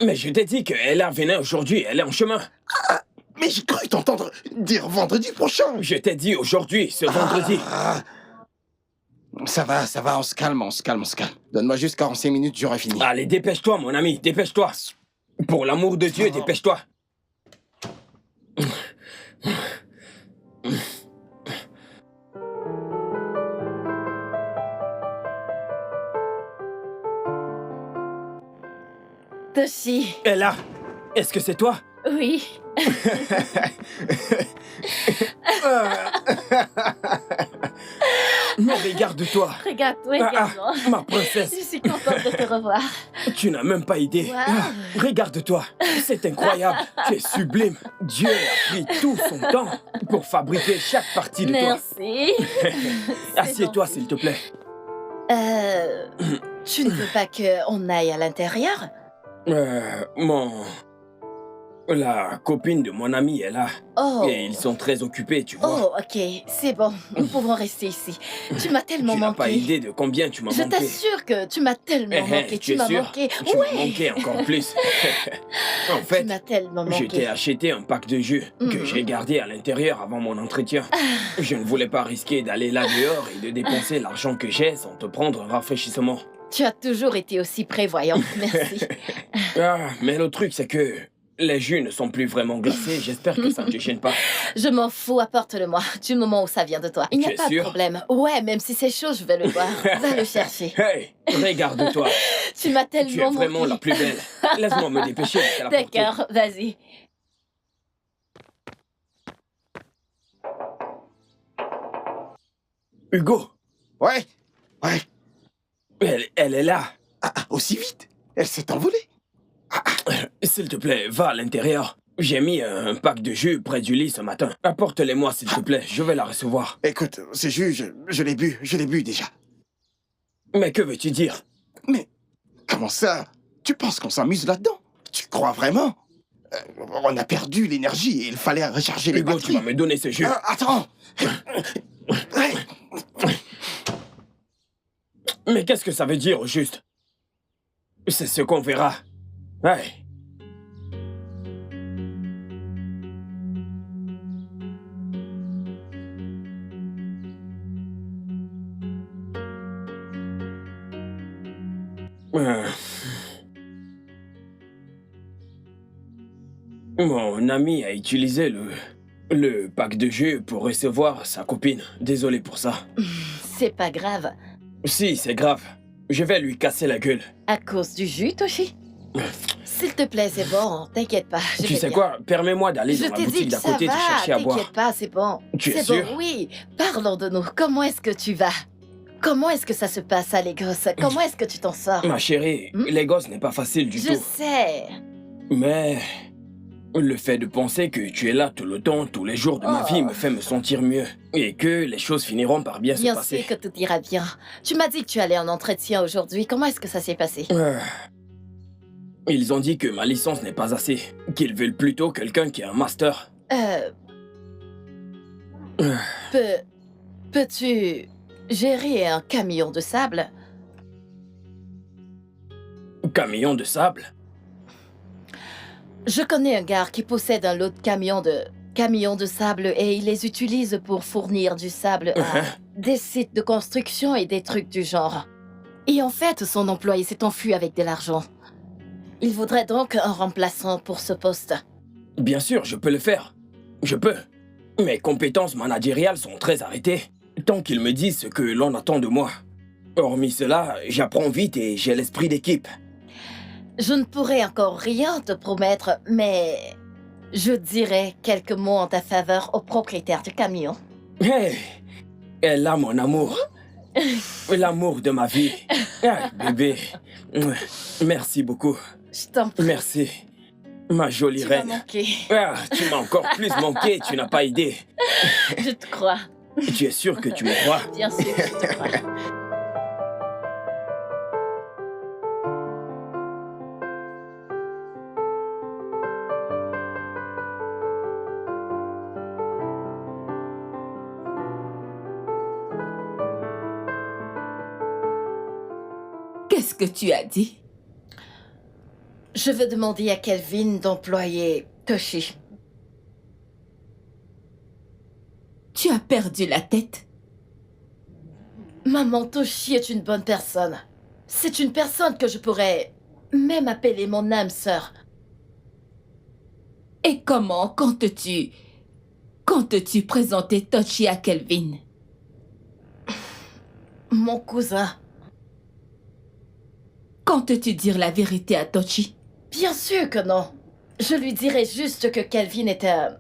Mais je t'ai dit qu'elle venait aujourd'hui, elle est en chemin. Mais j'ai cru t'entendre dire vendredi prochain. Je t'ai dit aujourd'hui, ce vendredi. Ça va, on se calme, on se calme, on se calme. Donne-moi juste 45 minutes, j'aurai fini. Allez, dépêche-toi, mon ami, dépêche-toi. Pour l'amour de Dieu, dépêche-toi. Toshi, Ella, est-ce que c'est toi? oui. Mais regarde-toi. Regarde-toi également. Ma princesse. Je suis contente de te revoir. Tu n'as même pas idée. Wow. Regarde-toi. C'est incroyable. Tu es sublime. Dieu a pris tout son temps pour fabriquer chaque partie de Merci. toi. Assieds-toi, s'il te plaît. Tu ne veux pas qu'on aille à l'intérieur? La copine de mon ami est là. Oh. Et ils sont très occupés, tu vois. Oh, ok, c'est bon. Nous pouvons rester ici. Tu m'as tellement Tu n'as manqué. pas idée de combien tu m'as Je manqué. t'assure que tu m'as tellement manqué. Tu es m'as sûr? manqué. Tu Ouais. m'as manqué encore plus. En Tu fait, m'as tellement je manqué. t'ai acheté un pack de jus que j'ai gardé à l'intérieur avant mon entretien. Je ne voulais pas risquer d'aller là dehors et de dépenser l'argent que j'ai sans te prendre un rafraîchissement. Tu as toujours été aussi prévoyant. Merci. Mais le truc, c'est que les jus ne sont plus vraiment glacés. J'espère que ça ne te gêne pas. Je m'en fous, apporte-le-moi. Du moment où ça vient de toi. Il n'y Tu a es pas de sûr? problème. Ouais, même si c'est chaud, je vais le boire. Va le chercher. Hey, regarde-toi. Tu m'as Tu es tellement vraiment manqué. la plus belle. Laisse-moi me dépêcher de te l'apporter. D'accord, vas-y. Hugo, Ouais. elle est là. Aussi vite? Elle s'est envolée? S'il te plaît, va à l'intérieur. J'ai mis un pack de jus près du lit ce matin. Apporte-les-moi, s'il te plaît. Je vais la recevoir. Écoute, ces jus, je l'ai bu déjà. Mais que veux-tu dire? Mais comment ça? Tu penses qu'on s'amuse là-dedans? Tu crois vraiment? On a perdu l'énergie et il fallait recharger les Hugo, tu batteries. vas me donner ce jus. Attends. Mais qu'est-ce que ça veut dire, au juste? C'est ce qu'on verra. Ouais. Mon ami a utilisé le pack de jus pour recevoir sa copine. Désolé pour ça. C'est pas grave. Si, c'est grave. Je vais lui casser la gueule. À cause du jus, Toshi? S'il te plaît, c'est bon. T'inquiète pas. je Tu vais sais bien. quoi? Permets-moi d'aller Je dans la t'ai dit boutique que d'à ça côté te chercher va. à boire. T'inquiète pas, c'est bon. Tu es C'est sûr? bon, oui. Parlons de nous. Comment est-ce que tu vas? Comment est-ce que ça se passe à Lagos? Comment est-ce que tu t'en sors? Ma chérie, Hmm? les gosses n'est pas facile du Je tout. sais. Mais le fait de penser que tu es là tout le temps, tous les jours de ma vie me fait me sentir mieux. Et que les choses finiront par bien se Bien passer. sûr que tout ira bien. Tu m'as dit que tu allais en entretien aujourd'hui. Comment est-ce que ça s'est passé? Ils ont dit que ma licence n'est pas assez. Qu'ils veulent plutôt quelqu'un qui a un master. Peux-tu gérer un camion de sable? Camion de sable? Je connais un gars qui possède un lot de camions de sable et il les utilise pour fournir du sable à des sites de construction et des trucs du genre. Et en fait, son employé s'est enfui avec de l'argent. Il voudrait donc un remplaçant pour ce poste. Bien sûr, je peux le faire. Je peux. Mes compétences managériales sont très arrêtées, tant qu'ils me disent ce que l'on attend de moi. Hormis cela, j'apprends vite et j'ai l'esprit d'équipe. Je ne pourrais encore rien te promettre, mais je dirai quelques mots en ta faveur au propriétaire du camion. Hey, elle a mon amour. L'amour de ma vie. Ah, bébé. Merci beaucoup. Je t'en prie. Merci. Ma jolie Tu m'as reine. manqué. Ah, tu m'as encore plus manqué, tu n'as pas idée. Je te crois. Tu es sûr que tu me crois? Bien sûr, je te crois. Qu'est-ce que tu as dit? Je veux demander à Kelvin d'employer Toshi. Tu as perdu la tête? Maman, Toshi est une bonne personne. C'est une personne que je pourrais même appeler mon âme sœur. Et comment comptes-tu présenter Toshi à Kelvin? Mon cousin. Comptes-tu dire la vérité à Toshi? Bien sûr que non. Je lui dirai juste que Kelvin est un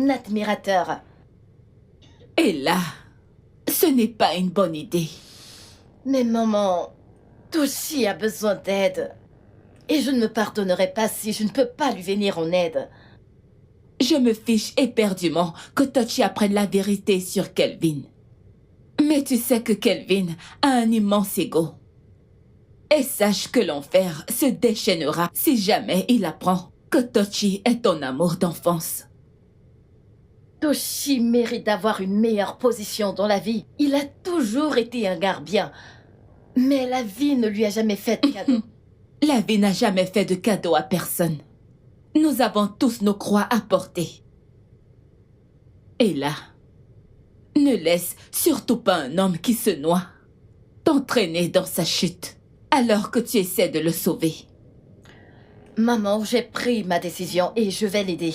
admirateur. Et là, ce n'est pas une bonne idée. Mais maman, Toshi a besoin d'aide. Et je ne me pardonnerai pas si je ne peux pas lui venir en aide. Je me fiche éperdument que Toshi apprenne la vérité sur Kelvin. Mais tu sais que Kelvin a un immense ego. Et sache que l'enfer se déchaînera si jamais il apprend que Toshi est ton amour d'enfance. Toshi mérite d'avoir une meilleure position dans la vie. Il a toujours été un gars bien. Mais la vie ne lui a jamais fait de cadeau. La vie n'a jamais fait de cadeau à personne. Nous avons tous nos croix à porter. Et là, ne laisse surtout pas un homme qui se noie t'entraîner dans sa chute alors que tu essaies de le sauver. Maman, j'ai pris ma décision et je vais l'aider.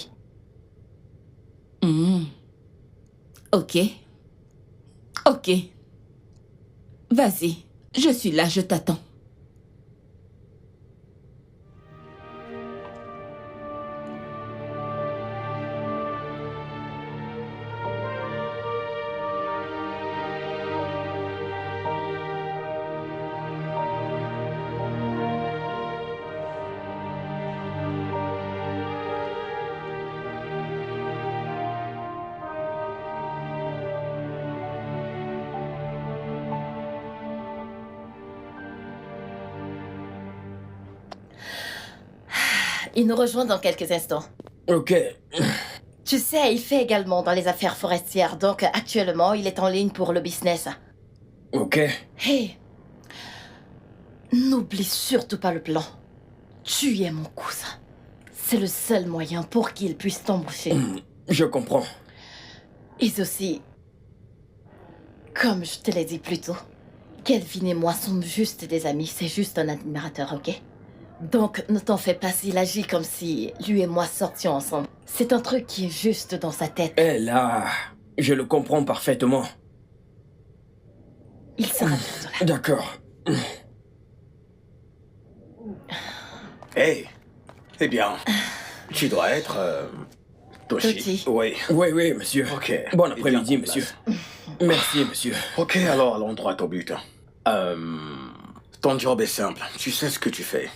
Ok. Ok. Vas-y, je suis là, je t'attends. Il nous rejoint dans quelques instants. Ok. Tu sais, il fait également dans les affaires forestières, donc actuellement, il est en ligne pour le business. Ok. Hey, n'oublie surtout pas le plan. Tu es mon cousin. C'est le seul moyen pour qu'il puisse t'embaucher. Je comprends. Et aussi, comme je te l'ai dit plus tôt, Kelvin et moi sommes juste des amis, c'est juste un admirateur, ok? Donc, ne t'en fais pas s'il agit comme si lui et moi sortions ensemble. C'est un truc qui est juste dans sa tête. Eh là, je le comprends parfaitement. Il sera bientôt là. D'accord. Hey, eh bien, tu dois être... Toshi. Toshi. Oui. Oui, monsieur. Ok. Bon Eh bien, après-midi, en monsieur. place. Merci, monsieur. Ok, alors allons droit au but. Ton job est simple. Tu sais ce que tu fais.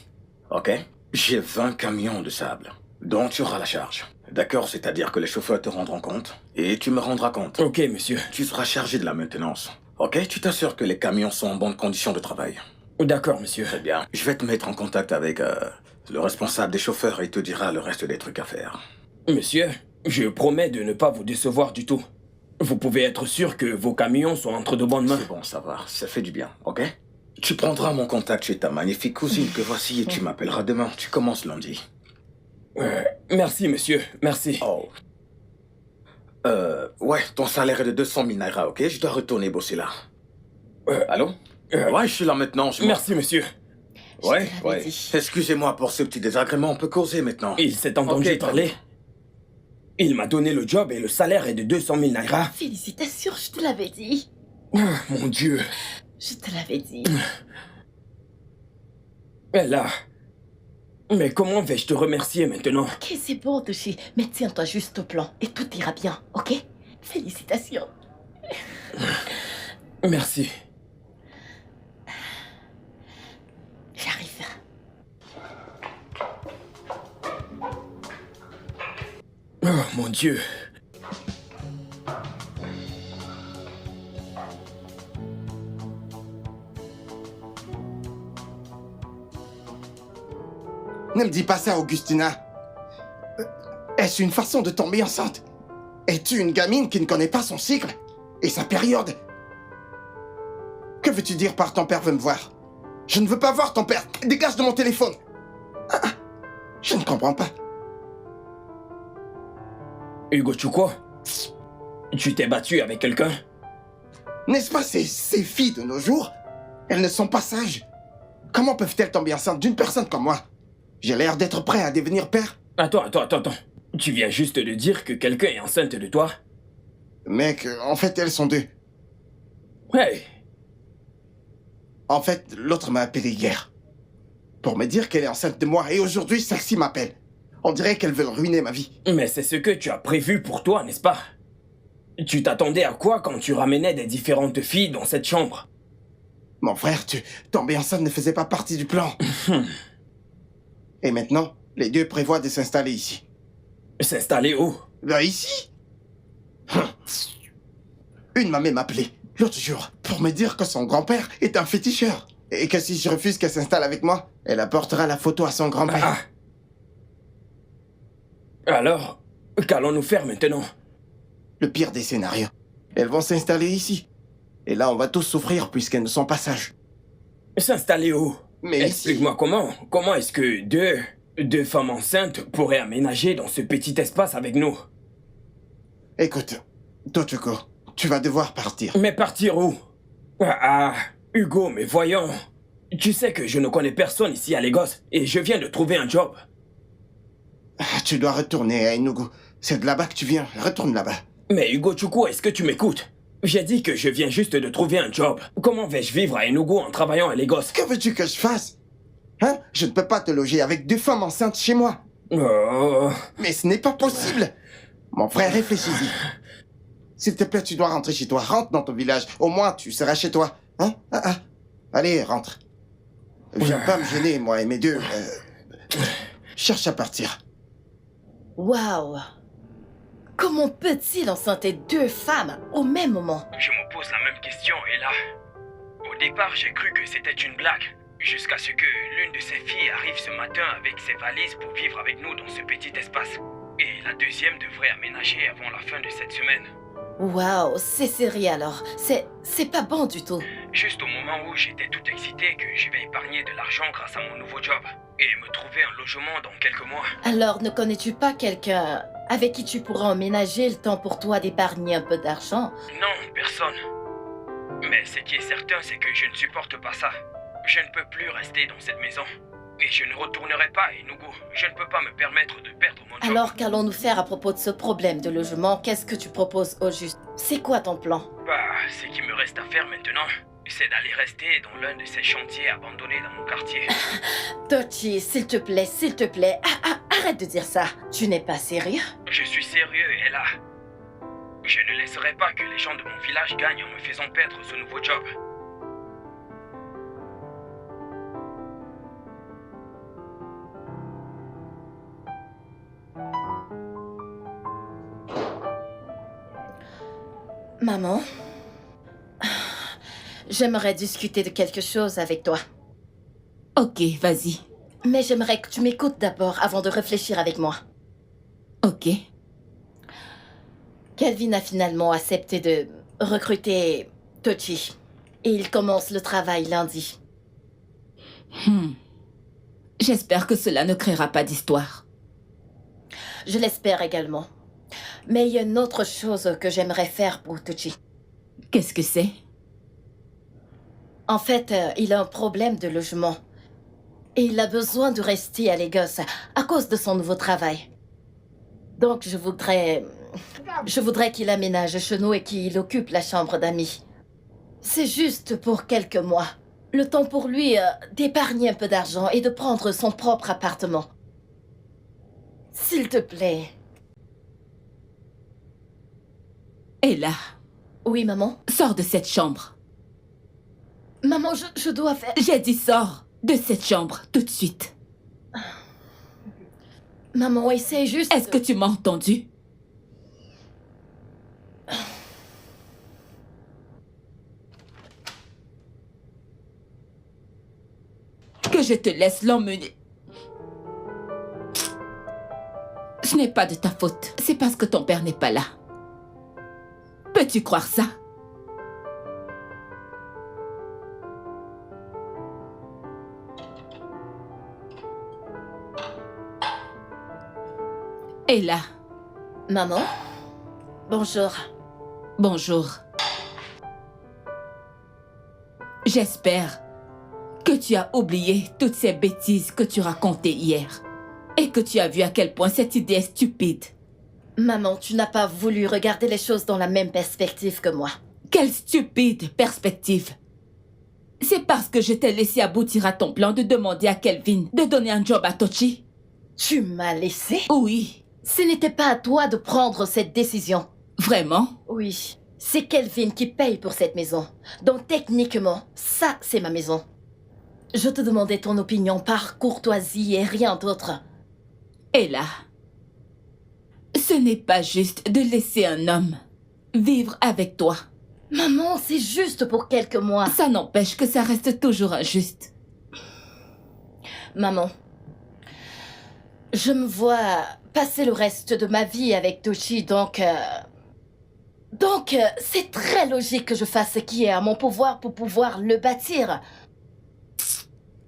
Ok? J'ai 20 camions de sable, dont tu auras la charge. D'accord? C'est-à-dire que les chauffeurs te rendront compte et tu me rendras compte. Ok, monsieur. Tu seras chargé de la maintenance. Ok? Tu t'assures que les camions sont en bonnes conditions de travail. D'accord, monsieur. Très bien. Je vais te mettre en contact avec le responsable des chauffeurs et il te dira le reste des trucs à faire. Monsieur, je promets de ne pas vous décevoir du tout. Vous pouvez être sûr que vos camions sont entre de bonnes mains. C'est bon, ça va. Ça fait du bien, ok? Tu prendras mon contact chez ta magnifique cousine que voici et tu m'appelleras demain. Tu commences lundi. Merci, monsieur. Merci. Oh. Ouais, ton salaire est de 200 000 naira, ok? Je dois retourner bosser là. Allô? Ouais, je suis là maintenant. Merci, monsieur. Ouais, Je te l'avais ouais. dit. Excusez-moi pour ce petit désagrément, on peut causer maintenant. Il s'est entendu Ok, parler. Il m'a donné le job et le salaire est de 200 000 naira. Félicitations, je te l'avais dit. Mon Dieu. Je te l'avais dit. Elle là. Mais comment vais-je te remercier maintenant? Ok, c'est bon, Toshi. Mais tiens-toi juste au plan et tout ira bien, ok? Félicitations. Merci. J'arrive. Oh, mon Dieu. Ne me dis pas ça, Augustina. Est-ce une façon de tomber enceinte? Es-tu une gamine qui ne connaît pas son cycle et sa période? Que veux-tu dire par ton père veut me voir? Je ne veux pas voir ton père. Dégage de mon téléphone. Je ne comprends pas. Hugo Chukwu, tu t'es battu avec quelqu'un? N'est-ce pas ces filles de nos jours? Elles ne sont pas sages. Comment peuvent-elles tomber enceintes d'une personne comme moi? J'ai l'air d'être prêt à devenir père. Attends. Tu viens juste de dire que quelqu'un est enceinte de toi? Mec, en fait, elles sont deux. Hey! En fait, l'autre m'a appelé hier pour me dire qu'elle est enceinte de moi et aujourd'hui, celle-ci m'appelle. On dirait qu'elles veulent ruiner ma vie. Mais c'est ce que tu as prévu pour toi, n'est-ce pas? Tu t'attendais à quoi quand tu ramenais des différentes filles dans cette chambre? Mon frère, tomber enceinte ne faisait pas partie du plan. Et maintenant, les deux prévoient de s'installer ici. S'installer où? Là, ici? Une m'a même appelé l'autre jour pour me dire que son grand-père est un féticheur. Et que si je refuse qu'elle s'installe avec moi, elle apportera la photo à son grand-père. Alors, qu'allons-nous faire maintenant? Le pire des scénarios. Elles vont s'installer ici. Et là, on va tous souffrir puisqu'elles ne sont pas sages. S'installer où? Mais ici... Explique-moi comment. Comment est-ce que deux femmes enceintes pourraient aménager dans ce petit espace avec nous? Écoute, Tochoko, tu vas devoir partir. Mais partir où? Hugo, mais voyons. Tu sais que je ne connais personne ici à Lagos et je viens de trouver un job. Tu dois retourner à Enugu. C'est de là-bas que tu viens. Retourne là-bas. Mais Hugo Chukwu, est-ce que tu m'écoutes? J'ai dit que je viens juste de trouver un job. Comment vais-je vivre à Enugu en travaillant à Lagos? Que veux-tu que je fasse? Hein? Je ne peux pas te loger avec deux femmes enceintes chez moi. Oh. Mais ce n'est pas possible. Mon frère, réfléchis-y. S'il te plaît, tu dois rentrer chez toi. Rentre dans ton village. Au moins, tu seras chez toi. Hein? Allez, rentre. Viens pas me gêner, moi et mes deux. Cherche à partir. Waouh! Comment peut-il enceinter deux femmes au même moment? Je me pose la même question et là... Au départ, j'ai cru que c'était une blague. Jusqu'à ce que l'une de ses filles arrive ce matin avec ses valises pour vivre avec nous dans ce petit espace. Et la deuxième devrait aménager avant la fin de cette semaine. Waouh, c'est sérieux alors. C'est pas bon du tout. Juste au moment où j'étais tout excité que je vais épargner de l'argent grâce à mon nouveau job et me trouver un logement dans quelques mois. Alors, ne connais-tu pas quelqu'un avec qui tu pourras emménager le temps pour toi d'épargner un peu d'argent? Non, personne. Mais ce qui est certain, c'est que je ne supporte pas ça. Je ne peux plus rester dans cette maison. Et je ne retournerai pas à Enugu. Je ne peux pas me permettre de perdre mon job. Alors, qu'allons-nous faire à propos de ce problème de logement? Qu'est-ce que tu proposes au juste? C'est quoi ton plan? Ce qui me reste à faire maintenant, c'est d'aller rester dans l'un de ces chantiers abandonnés dans mon quartier. Tochi, s'il te plaît, arrête de dire ça. Tu n'es pas sérieux? Je suis sérieux, Ella. Je ne laisserai pas que les gens de mon village gagnent en me faisant perdre ce nouveau job. Maman, j'aimerais discuter de quelque chose avec toi. Ok, vas-y. Mais j'aimerais que tu m'écoutes d'abord avant de réfléchir avec moi. Ok. Kelvin a finalement accepté de recruter Tochi. Et il commence le travail lundi. J'espère que cela ne créera pas d'histoire. Je l'espère également. Mais il y a une autre chose que j'aimerais faire pour Tochi. Qu'est-ce que c'est? En fait, il a un problème de logement. Et il a besoin de rester à Lagos à cause de son nouveau travail. Donc, je voudrais qu'il aménage chez nous et qu'il occupe la chambre d'amis. C'est juste pour quelques mois. Le temps pour lui d'épargner un peu d'argent et de prendre son propre appartement. S'il te plaît. Ella, Oui, maman? sors de cette chambre. Maman, je dois faire... J'ai dit sors de cette chambre tout de suite. Maman, essaie juste... Est-ce que tu m'as entendu? Que je te laisse l'emmener. Ce n'est pas de ta faute. C'est parce que ton père n'est pas là. Peux-tu croire ça? Ella, Maman? Bonjour. bonjour. J'espère que tu as oublié toutes ces bêtises que tu racontais hier et que tu as vu à quel point cette idée est stupide. Maman, tu n'as pas voulu regarder les choses dans la même perspective que moi. Quelle stupide perspective! C'est parce que je t'ai laissé aboutir à ton plan de demander à Kelvin de donner un job à Tochi? Tu m'as laissé? Oui. Ce n'était pas à toi de prendre cette décision. Vraiment? Oui, c'est Kelvin qui paye pour cette maison. Donc techniquement, ça, c'est ma maison. Je te demandais ton opinion par courtoisie et rien d'autre. Et là, ce n'est pas juste de laisser un homme vivre avec toi. Maman, c'est juste pour quelques mois. Ça n'empêche que ça reste toujours injuste. Maman, je me vois passer le reste de ma vie avec Tochi, donc c'est très logique que je fasse ce qui est à mon pouvoir pour pouvoir le bâtir.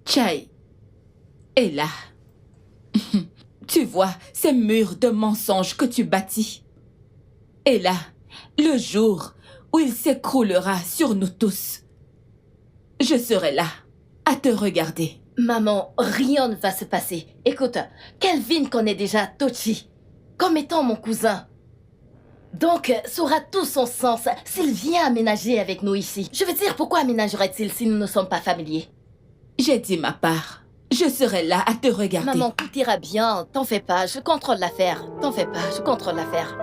Chai, et là, tu vois ces murs de mensonges que tu bâtis. Et là, le jour où il s'écroulera sur nous tous, je serai là, à te regarder. Maman, rien ne va se passer. Écoute, Kelvin connaît déjà Tochi comme étant mon cousin. Donc, ça aura tout son sens s'il vient aménager avec nous ici. Je veux dire, pourquoi aménagerait-il si nous ne sommes pas familiers? J'ai dit ma part. Je serai là à te regarder. Maman, tout ira bien. T'en fais pas, je contrôle l'affaire. T'en fais pas, je contrôle l'affaire.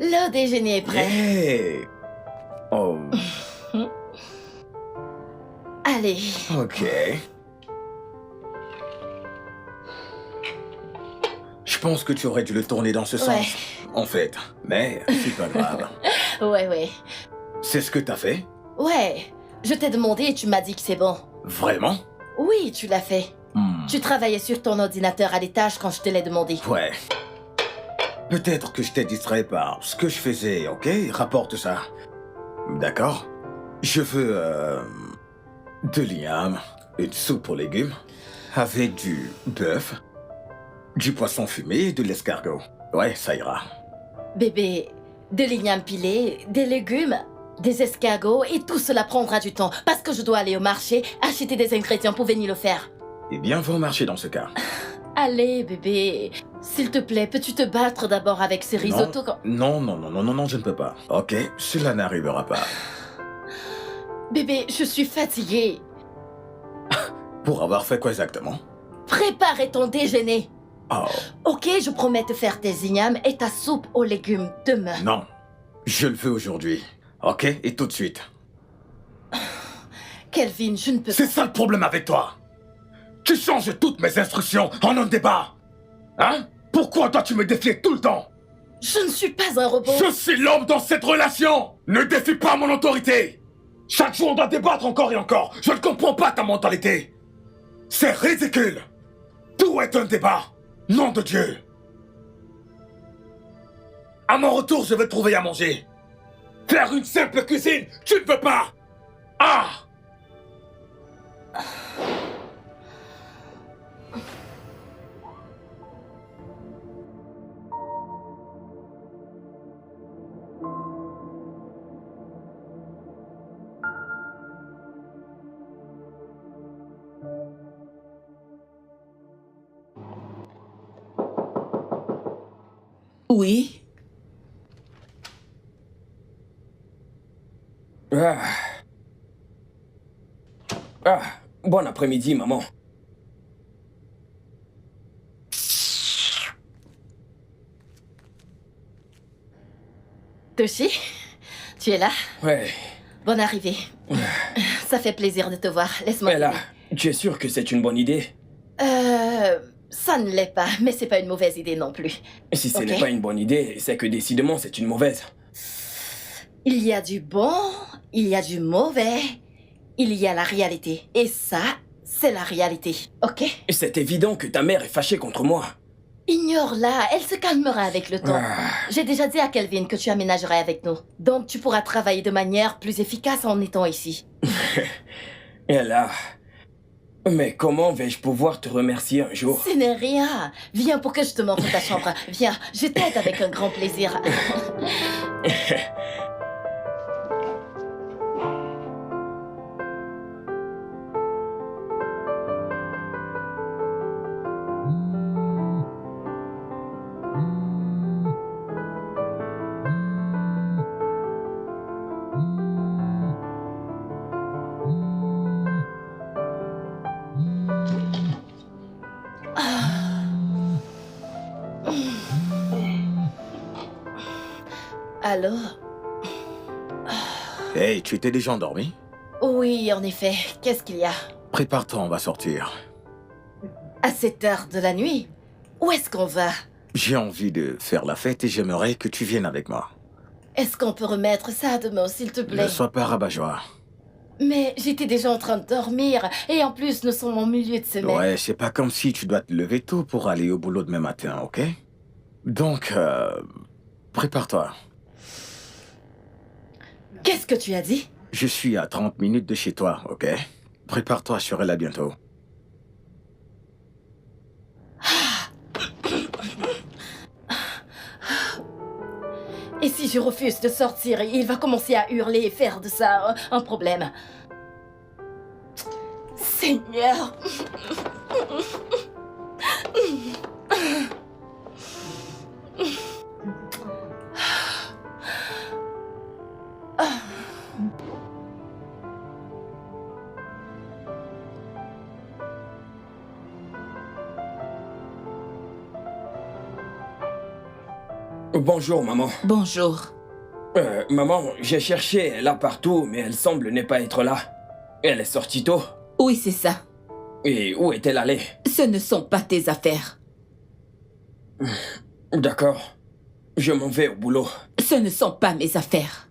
Le déjeuner est prêt. Hey. Oh, Allez. ok. Je pense que tu aurais dû le tourner dans ce sens, en fait. Mais c'est pas grave. Ouais. C'est ce que t'as fait? Ouais. Je t'ai demandé et tu m'as dit que c'est bon. Vraiment? Oui, tu l'as fait. Tu travaillais sur ton ordinateur à l'étage quand je te l'ai demandé. Ouais. Peut-être que je t'ai distrait par ce que je faisais, ok? Rapporte ça. D'accord? Je veux, de l'igname, une soupe aux légumes, avec du bœuf, du poisson fumé et de l'escargot. Ouais, ça ira. Bébé, de l'igname pilé, des légumes, des escargots et tout cela prendra du temps parce que je dois aller au marché acheter des ingrédients pour venir le faire. Eh bien, va au marché dans ce cas. Allez, bébé, s'il te plaît, peux-tu te battre d'abord avec ce risotto quand... Non, je ne peux pas. Ok, cela n'arrivera pas. Bébé, je suis fatiguée. Pour avoir fait quoi exactement? Préparer ton déjeuner. Oh, Ok, je promets de faire tes ignames et ta soupe aux légumes demain. non. Je le fais aujourd'hui. Ok, et tout de suite. Kelvin, je ne peux C'est pas... ça le problème avec toi. Tu changes toutes mes instructions en un débat. Hein? Pourquoi dois-tu me défier tout le temps? Je ne suis pas un robot. Je suis l'homme dans cette relation. Ne défie pas mon autorité. Chaque jour on doit débattre encore et encore. Je ne comprends pas ta mentalité. C'est ridicule. Tout est un débat. Nom de Dieu. À mon retour, je vais trouver à manger. Faire une simple cuisine, tu ne peux pas. Ah! Oui? Ah. Bon après-midi, maman. Toshi, tu es là? Ouais. Bonne arrivée. Ça fait plaisir de te voir. Laisse-moi... Mais là, tu es sûr que c'est une bonne idée? Ça ne l'est pas, mais c'est pas une mauvaise idée non plus. Si ce Ok. n'est pas une bonne idée, c'est que décidément c'est une mauvaise. Il y a du bon, il y a du mauvais, il y a la réalité. Et ça, c'est la réalité, ok? C'est évident que ta mère est fâchée contre moi. Ignore-la, elle se calmera avec le temps. J'ai déjà dit à Kelvin que tu aménagerais avec nous. Donc tu pourras travailler de manière plus efficace en étant ici. Et là... Mais comment vais-je pouvoir te remercier un jour? Ce n'est rien. Viens pour que je te montre ta chambre. Viens, je t'aide avec un grand plaisir. Alors? Hey, tu étais déjà endormi? Oui, en effet. Qu'est-ce qu'il y a? Prépare-toi, on va sortir. À cette heure de la nuit? Où est-ce qu'on va? J'ai envie de faire la fête et j'aimerais que tu viennes avec moi. Est-ce qu'on peut remettre ça à demain, s'il te plaît? Ne sois pas rabat-joie. Mais j'étais déjà en train de dormir. Et en plus, nous sommes en milieu de semaine. Ouais, c'est pas comme si tu dois te lever tôt pour aller au boulot demain matin, ok? Donc, prépare-toi. Qu'est-ce que tu as dit? Je suis à 30 minutes de chez toi, ok? Prépare-toi, je serai là bientôt. Et si je refuse de sortir, il va commencer à hurler et faire de ça un problème. Seigneur. Bonjour, maman. Bonjour. Maman, j'ai cherché elle là partout, mais elle semble ne pas être là. Elle est sortie tôt. Oui, c'est ça. Et où est-elle allée? Ce ne sont pas tes affaires. D'accord. Je m'en vais au boulot. Ce ne sont pas mes affaires.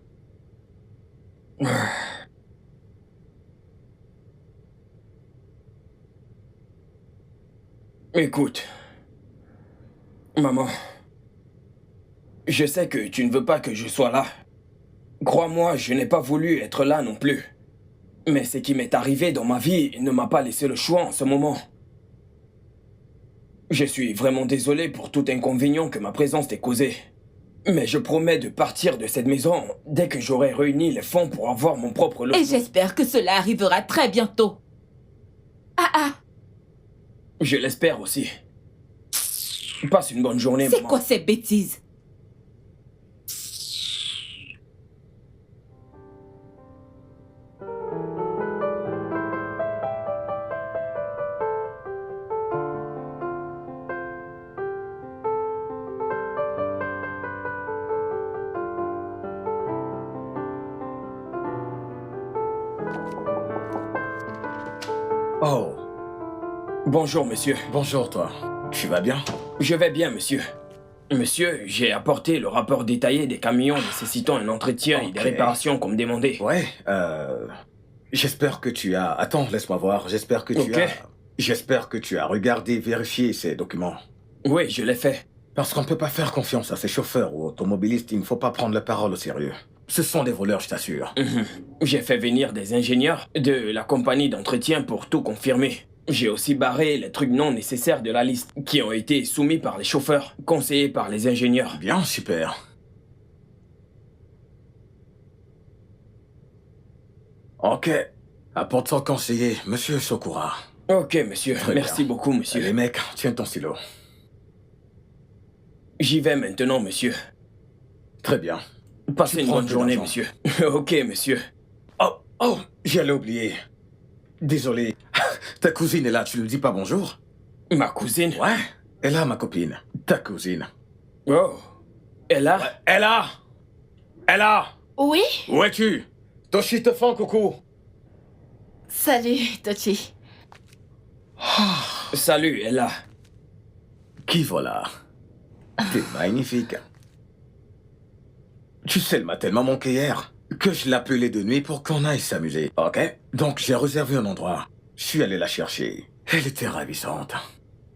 Écoute, maman, je sais que tu ne veux pas que je sois là. Crois-moi, je n'ai pas voulu être là non plus. Mais ce qui m'est arrivé dans ma vie ne m'a pas laissé le choix en ce moment. Je suis vraiment désolé pour tout inconvénient que ma présence t'ait causé. Mais je promets de partir de cette maison dès que j'aurai réuni les fonds pour avoir mon propre logement. Et j'espère que cela arrivera très bientôt. Ah. Je l'espère aussi. Passe une bonne journée, C'est maman. quoi ces bêtises? Oh, Bonjour, monsieur. bonjour toi. Tu vas bien? Je vais bien, monsieur. Monsieur, j'ai apporté le rapport détaillé des camions nécessitant un entretien et des Ok. réparations comme demandé. Ouais, j'espère que tu as... Attends, laisse-moi voir. J'espère que tu Ok. as... J'espère que tu as regardé, vérifié ces documents. Oui, je l'ai fait. Parce qu'on ne peut pas faire confiance à ces chauffeurs ou automobilistes, il ne faut pas prendre la parole au sérieux. Ce sont des voleurs, je t'assure. J'ai fait venir des ingénieurs de la compagnie d'entretien pour tout confirmer. J'ai aussi barré les trucs non nécessaires de la liste qui ont été soumis par les chauffeurs, conseillés par les ingénieurs. Bien, super. Ok. Apporte son conseiller, Monsieur Sokura. Ok, monsieur. Très Merci bien. beaucoup, monsieur. Allez, mec, tiens ton stylo. J'y vais maintenant, monsieur. Très bien. Passez Tu une prends bonne de journée, l'argent. monsieur. Ok, monsieur. Oh, j'allais oublier. Désolé. Ta cousine est là, tu lui dis pas bonjour? Ma cousine? Ouais. Elle est là, ma copine. Ta cousine. Oh. Elle a... Elle a! Elle a! Oui? Où es-tu? Toshi te fait un coucou. Salut, Tochi. Salut, elle a... Qui voilà? T'es magnifique. Tu sais, elle m'a tellement manqué hier que je l'appelais de nuit pour qu'on aille s'amuser, ok? Donc j'ai réservé un endroit. Je suis allé la chercher. Elle était ravissante.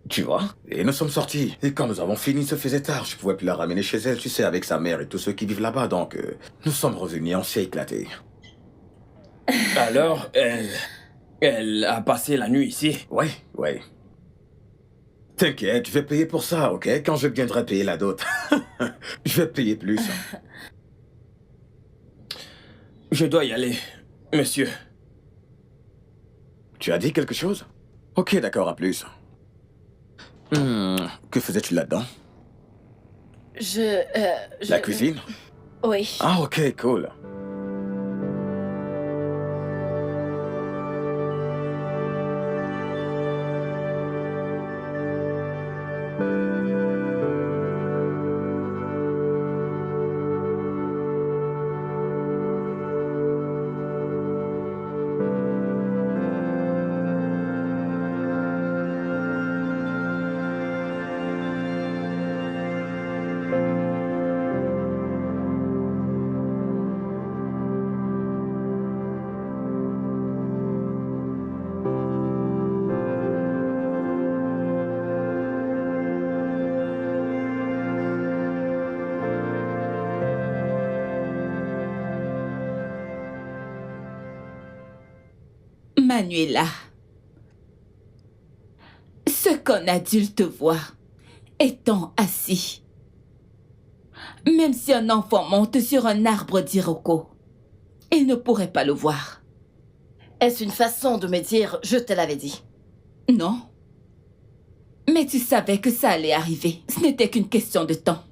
Tu vois? Et nous sommes sortis. Et quand nous avons fini, il se faisait tard. Je pouvais plus la ramener chez elle, tu sais, avec sa mère et tous ceux qui vivent là-bas. Donc, nous sommes revenus, on s'est éclatés. Alors, elle a passé la nuit ici. Ouais, ouais. T'inquiète, je vais payer pour ça, ok? Quand je viendrai payer la dot. Je vais payer plus. Je dois y aller, monsieur. Tu as dit quelque chose? Ok, d'accord, à plus. Que faisais-tu là-dedans? je... La cuisine? Oui. Ah, ok, cool. Manuela, ce qu'un adulte voit étant assis, même si un enfant monte sur un arbre d'Iroko, il ne pourrait pas le voir. Est-ce une façon de me dire « je te l'avais dit » Non. Mais tu savais que ça allait arriver. Ce n'était qu'une question de temps.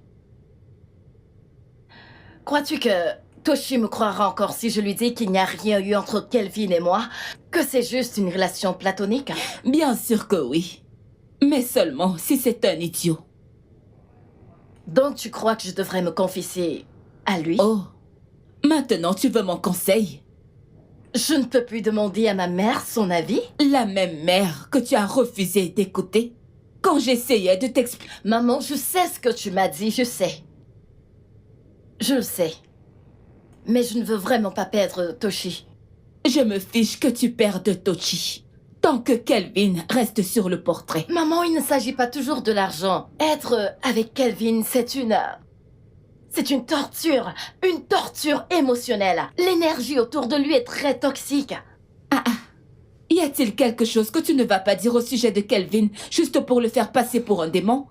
Crois-tu que Toshi me croira encore si je lui dis qu'il n'y a rien eu entre Kelvin et moi, que c'est juste une relation platonique? Bien sûr que oui. Mais seulement si c'est un idiot. Donc tu crois que je devrais me confesser à lui? Oh, maintenant tu veux mon conseil? Je ne peux plus demander à ma mère son avis? La même mère que tu as refusé d'écouter quand j'essayais de t'expliquer. Maman, je sais ce que tu m'as dit, je sais. Je le sais. Mais je ne veux vraiment pas perdre Toshi. Je me fiche que tu perdes Tochi. Tant que Kelvin reste sur le portrait. Maman, il ne s'agit pas toujours de l'argent. Être avec Kelvin, c'est une torture émotionnelle. L'énergie autour de lui est très toxique. Y a-t-il quelque chose que tu ne vas pas dire au sujet de Kelvin, juste pour le faire passer pour un démon?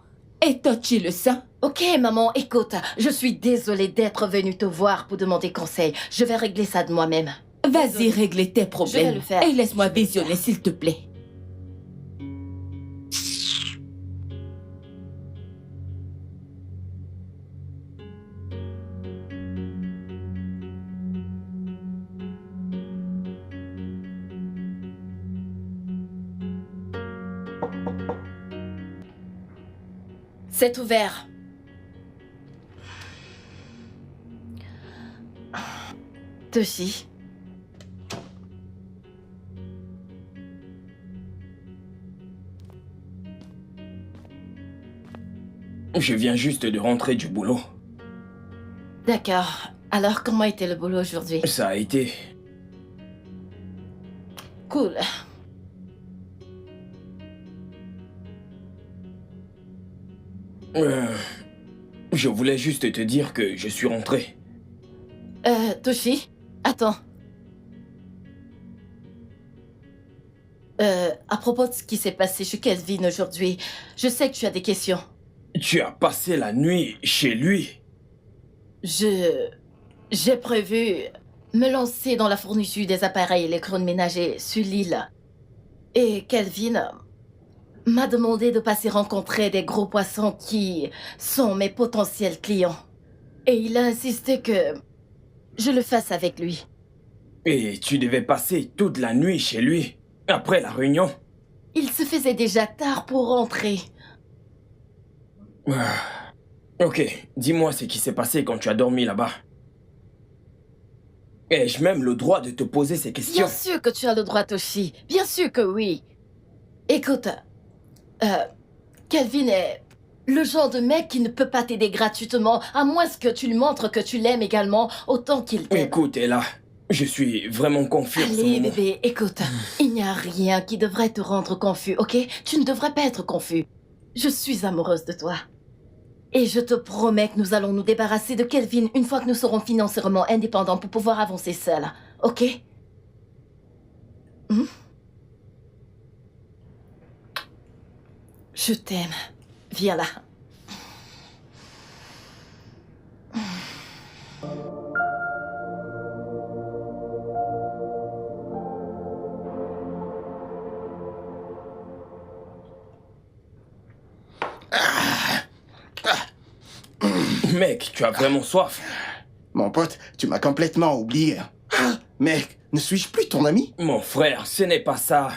Et Tochi le sait? Ok, maman, écoute, je suis désolée d'être venue te voir pour demander conseil. Je vais régler ça de moi-même. Vas-y, régler tes Je vais problèmes. le faire. Et laisse-moi Je vais le visionner, faire. s'il te plaît. C'est ouvert. Toshi. Je viens juste de rentrer du boulot. D'accord. Alors, comment était le boulot aujourd'hui? Ça a été... Cool. Je voulais juste te dire que je suis rentré. Toshi, attends. À propos de ce qui s'est passé chez Kelvin aujourd'hui, je sais que tu as des questions. Tu as passé la nuit chez lui? J'ai prévu me lancer dans la fourniture des appareils électroménagers sur l'île. Et Kelvin m'a demandé de passer rencontrer des gros poissons qui sont mes potentiels clients. Et il a insisté que je le fasse avec lui. Et tu devais passer toute la nuit chez lui, après la réunion? Il se faisait déjà tard pour rentrer. Ok, dis-moi ce qui s'est passé quand tu as dormi là-bas. Ai-je même le droit de te poser ces questions? Bien sûr que tu as le droit, Toshi. Bien sûr que oui. Écoute, Kelvin est le genre de mec qui ne peut pas t'aider gratuitement, à moins que tu lui montres que tu l'aimes également, autant qu'il t'aime. Écoute, Ella, je suis vraiment confus en ce Allez, moment. bébé, écoute. Il n'y a rien qui devrait te rendre confus, ok? Tu ne devrais pas être confus. Je suis amoureuse de toi. Et je te promets que nous allons nous débarrasser de Kelvin une fois que nous serons financièrement indépendants pour pouvoir avancer seuls, ok? Je t'aime. Viens là. Mec, tu as vraiment soif? Mon pote, tu m'as complètement oublié. Ah, mec, ne suis-je plus ton ami? Mon frère, ce n'est pas ça.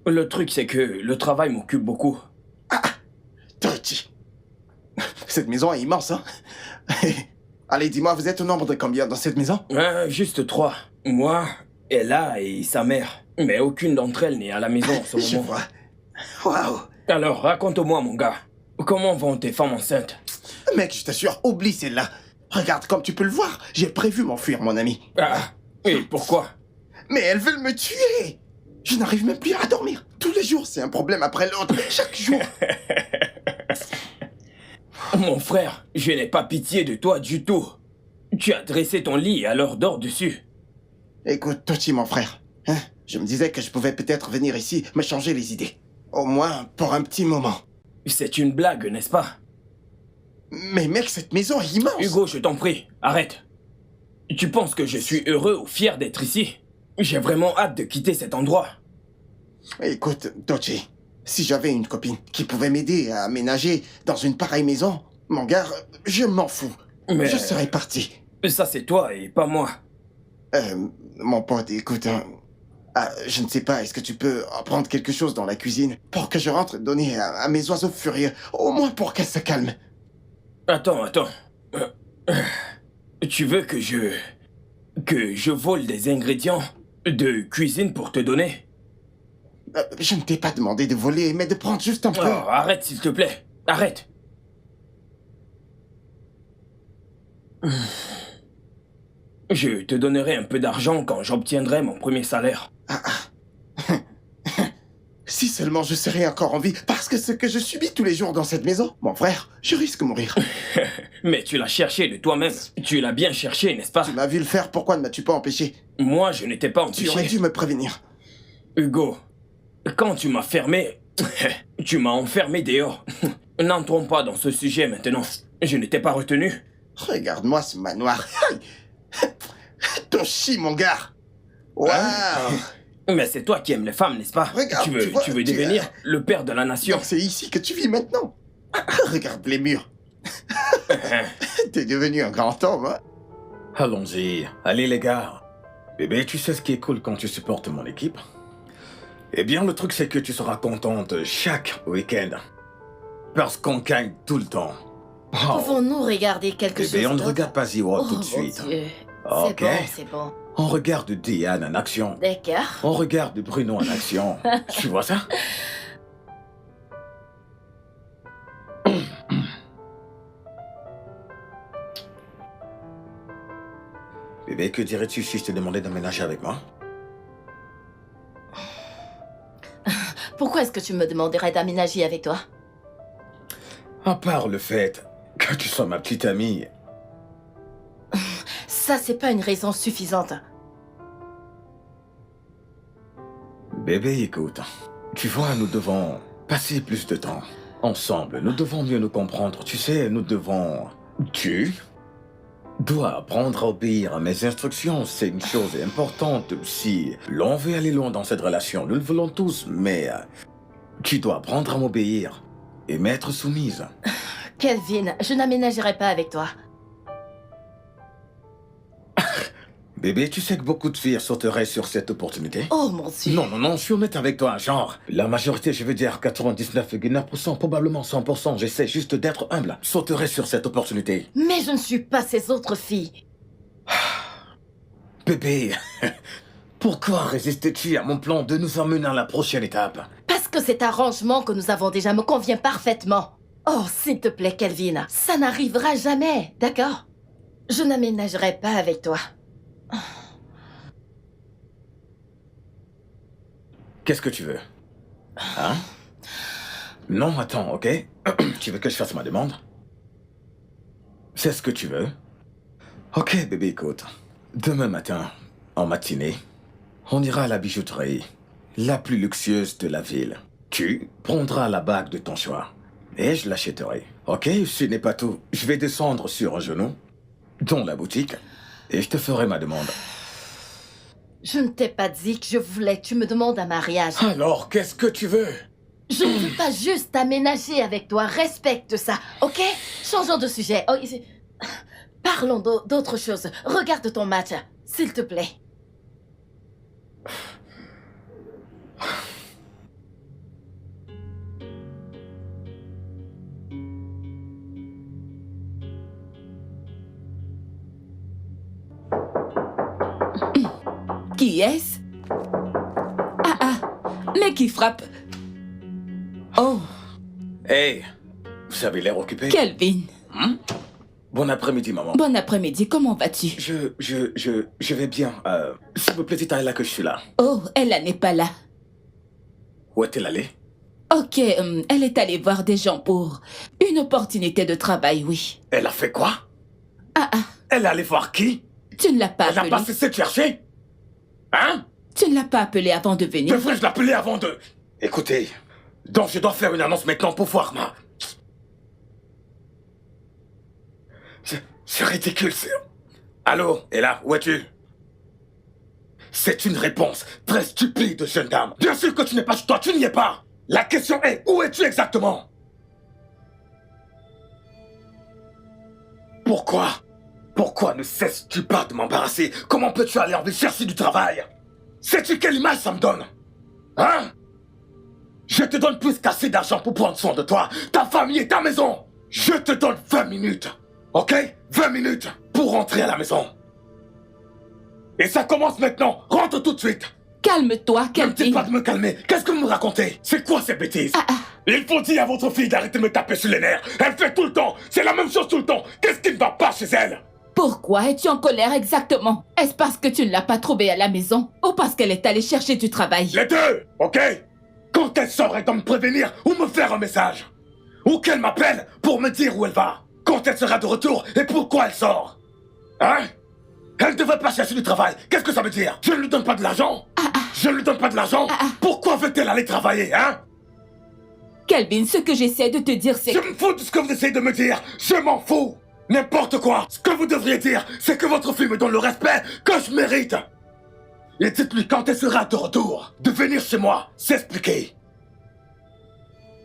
Le truc, c'est que le travail m'occupe beaucoup. Tochi. Cette maison est immense, hein? Allez, dis-moi, vous êtes au nombre de combien dans cette maison? Juste 3. Moi, Ella et sa mère. Mais aucune d'entre elles n'est à la maison en ce Je moment. vois. Waouh. Alors, raconte-moi, mon gars. Comment vont tes femmes enceintes? Mec, je t'assure, oublie celle-là. Regarde, comme tu peux le voir, j'ai prévu m'enfuir, mon ami. Ah, et pourquoi? Mais elles veulent me tuer. Je n'arrive même plus à dormir. Tous les jours, c'est un problème après l'autre. Chaque jour. Mon frère, je n'ai pas pitié de toi du tout. Tu as dressé ton lit, alors dors dessus. Écoute, Tochi, mon frère. Hein, je me disais que je pouvais peut-être venir ici me changer les idées. Au moins, pour un petit moment. C'est une blague, n'est-ce pas? Mais mec, cette maison est immense. Hugo, je t'en prie, arrête. Tu penses que je suis heureux ou fier d'être ici? J'ai vraiment hâte de quitter cet endroit. Écoute, Tochi, si j'avais une copine qui pouvait m'aider à aménager dans une pareille maison, mon gars, je m'en fous. Mais- Je serais parti. Ça, c'est toi et pas moi. Mon pote, écoute, hein, je ne sais pas, est-ce que tu peux prendre quelque chose dans la cuisine pour que je rentre donner à mes oiseaux furieux, au moins pour qu'elles se calment. Attends. Euh, Tu veux que je vole des ingrédients de cuisine pour te donner? Je ne t'ai pas demandé de voler, mais de prendre juste un peu. Oh, arrête s'il te plaît. Arrête. Je te donnerai un peu d'argent quand j'obtiendrai mon premier salaire. Si seulement je serais encore en vie, parce que ce que je subis tous les jours dans cette maison, mon frère, je risque de mourir. Mais tu l'as cherché de toi-même. Tu l'as bien cherché, n'est-ce pas? Tu m'as vu le faire, pourquoi ne m'as-tu pas empêché? Moi, je n'étais pas Tu aurais empêché. dû me prévenir. Hugo, quand tu m'as fermé, tu m'as enfermé dehors. N'entrons pas dans ce sujet maintenant. Je n'étais pas retenu. Regarde-moi ce manoir. Ton chi, mon gars. Waouh. Mais c'est toi qui aimes les femmes, n'est-ce pas? Regarde, tu tu vois, veux tu- devenir le père de la nation. Donc c'est ici que tu vis maintenant. Regarde les murs. T'es devenu un grand homme, hein? Allons-y. Allez, les gars. Bébé, tu sais ce qui est cool quand tu supportes mon équipe? Eh bien, le truc, c'est que tu seras contente chaque week-end. Parce qu'on gagne tout le temps. Oh. Pouvons-nous regarder quelque chose Bébé, on ne d'autre? regarde pas Zero tout de mon suite. Dieu. Ok. C'est bon. On regarde Diane en action. D'accord. On regarde Bruno en action. Tu vois ça? Bébé, que dirais-tu si je te demandais d'emménager avec moi? Pourquoi est-ce que tu me demanderais d'aménager avec toi? À part le fait que tu sois ma petite amie. Ça, c'est pas une raison suffisante. Bébé, écoute. Tu vois, nous devons passer plus de temps ensemble. Nous devons mieux nous comprendre. Tu sais, nous devons... Tu dois apprendre à obéir à mes instructions. C'est une chose importante. Si l'on veut aller loin dans cette relation, nous le voulons tous, mais tu dois apprendre à m'obéir et m'être soumise. Kelvin, je n'aménagerai pas avec toi. Bébé, tu sais que beaucoup de filles sauteraient sur cette opportunité? Oh mon Dieu. Non, je suis honnête avec toi, genre. La majorité, je veux dire 99,9%, probablement 100%, j'essaie juste d'être humble, sauterait sur cette opportunité. Mais je ne suis pas ces autres filles. Bébé, pourquoi résistes-tu à mon plan de nous emmener à la prochaine étape? Parce que cet arrangement que nous avons déjà me convient parfaitement. Oh, s'il te plaît, Kelvin, ça n'arrivera jamais, d'accord? Je n'aménagerai pas avec toi. Qu'est-ce que tu veux? Hein? Non, attends, ok? Tu veux que je fasse ma demande? C'est ce que tu veux? Ok, bébé, écoute. Demain matin, en matinée, on ira à la bijouterie, la plus luxueuse de la ville. Tu prendras la bague de ton choix et je l'achèterai. Ok, ce n'est pas tout. Je vais descendre sur un genou dans la boutique et je te ferai ma demande. Je ne t'ai pas dit que je voulais que tu me demandes un mariage. Alors, qu'est-ce que tu veux? Je ne veux pas juste aménager avec toi. Respecte ça, ok? Changeons de sujet. Oh, parlons d'autre chose. Regarde ton match, s'il te plaît. Qui est-ce? Ah, mais qui frappe? Oh, Hey, vous avez l'air occupé. Kelvin. Bon après-midi, maman. Bon après-midi, comment vas-tu? Je vais bien. S'il vous plaît, dites à Ella que je suis là. Oh, elle n'est pas là. Où est-elle allée? Ok, elle est allée voir des gens pour une opportunité de travail, oui. Elle a fait quoi? Ah, Elle est allée voir qui? tu ne l'as pas Elle n'a appelé. pas cessé de chercher? Hein? Tu ne l'as pas appelé avant de venir. Devrais-je l'appeler avant de... Écoutez, donc je dois faire une annonce maintenant pour voir ma... C'est ridicule, c'est... Allô, Ella, où es-tu? C'est une réponse très stupide, jeune dame. Bien sûr que tu n'es pas chez toi, tu n'y es pas. La question est, où es-tu exactement? Pourquoi? Pourquoi ne cesses-tu pas de m'embarrasser? Comment peux-tu aller en ville chercher du travail? Sais-tu quelle image ça me donne? Hein? Je te donne plus qu'assez d'argent pour prendre soin de toi, ta famille et ta maison. Je te donne 20 minutes, ok? 20 minutes pour rentrer à la maison. Et ça commence maintenant. Rentre tout de suite. Calme-toi, Ne me dis Calvin. pas de me calmer. Qu'est-ce que vous me racontez? C'est quoi ces bêtises? Il faut dire à votre fille d'arrêter de me taper sur les nerfs. Elle fait tout le temps. C'est la même chose tout le temps. Qu'est-ce qui ne va pas chez elle? Pourquoi es-tu en colère exactement? Est-ce parce que tu ne l'as pas trouvée à la maison ou parce qu'elle est allée chercher du travail? Les deux, ok? Quand elle sort, elle doit me prévenir ou me faire un message. Ou qu'elle m'appelle pour me dire où elle va. Quand elle sera de retour et pourquoi elle sort. Hein? Elle ne devrait pas chercher du travail. Qu'est-ce que ça veut dire? Je ne lui donne pas de l'argent? Je ne lui donne pas de l'argent? Pourquoi veut-elle aller travailler, hein? Calvin, ce que j'essaie de te dire, c'est Je que... me fous de ce que vous essayez de me dire. Je m'en fous. N'importe quoi. Ce que vous devriez dire, c'est que votre fille me donne le respect que je mérite. Et dites-lui quand elle sera de retour, de venir chez moi, s'expliquer.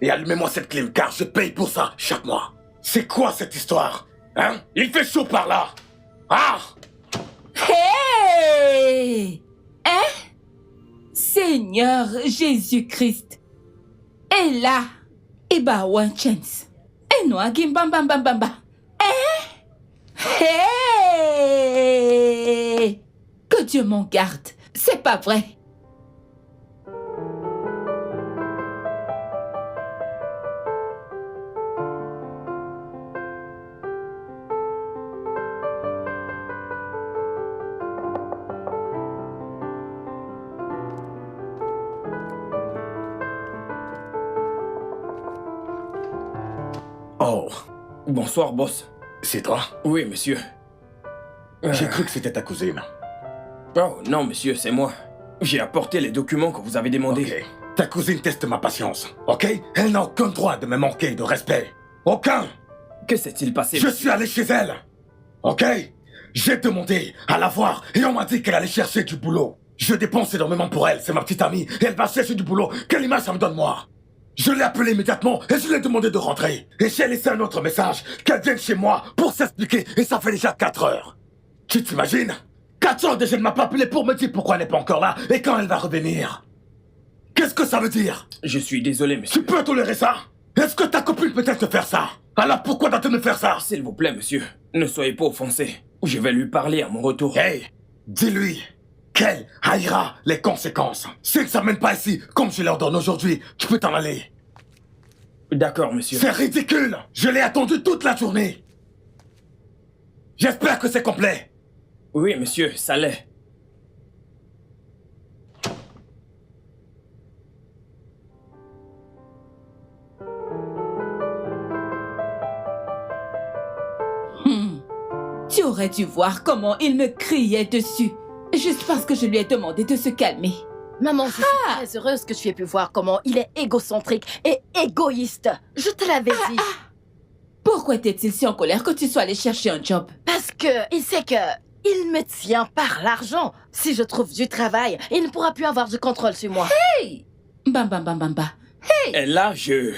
Et allumez-moi cette clim, car je paye pour ça chaque mois. C'est quoi cette histoire? Hein? Il fait chaud par là. Ah! Hey! Hein? Seigneur Jésus-Christ. Et là, et bah one chance. Et nous, gimbambambambamba. Hein? Hey! Que Dieu m'en garde. C'est pas vrai. Oh, Bonsoir, boss. c'est toi? Oui, monsieur. J'ai cru que c'était ta cousine. Oh, non, monsieur, c'est moi. J'ai apporté les documents que vous avez demandés. Ok. Ta cousine teste ma patience, ok? Elle n'a aucun droit de me manquer de respect. Aucun! Que s'est-il passé? Je suis allé chez elle, ok? J'ai demandé à la voir et on m'a dit qu'elle allait chercher du boulot. Je dépense énormément pour elle, c'est ma petite amie, et elle va chercher du boulot. Quelle image ça me donne, moi? Je l'ai appelée immédiatement et je lui ai demandé de rentrer. Et j'ai laissé un autre message, qu'elle vienne chez moi pour s'expliquer, et ça fait déjà 4 heures. Tu t'imagines? 4 heures déjà, elle ne m'a pas appelé pour me dire pourquoi elle n'est pas encore là et quand elle va revenir. Qu'est-ce que ça veut dire? Je suis désolé, monsieur. Tu peux tolérer ça? Est-ce que ta copine peut-elle te faire ça? Alors pourquoi doit-elle me faire ça? S'il vous plaît, monsieur, ne soyez pas offensé. Je vais lui parler à mon retour. Hey, dis-lui qu'elle haïra les conséquences. Si elle ne s'amène pas ici, comme je leur donne aujourd'hui, tu peux t'en aller. D'accord, monsieur. C'est ridicule. Je l'ai attendu toute la journée. J'espère que c'est complet. Oui, monsieur, ça l'est. Tu aurais dû voir comment il me criait dessus. Juste parce que je lui ai demandé de se calmer. Maman, je suis très heureuse que tu aies pu voir comment il est égocentrique et égoïste. Je te l'avais dit. Pourquoi était-il si en colère que tu sois allé chercher un job? Parce que il sait que il me tient par l'argent. Si je trouve du travail, il ne pourra plus avoir de contrôle sur moi. Hey! Bam bam bam bam bam. Et là, je...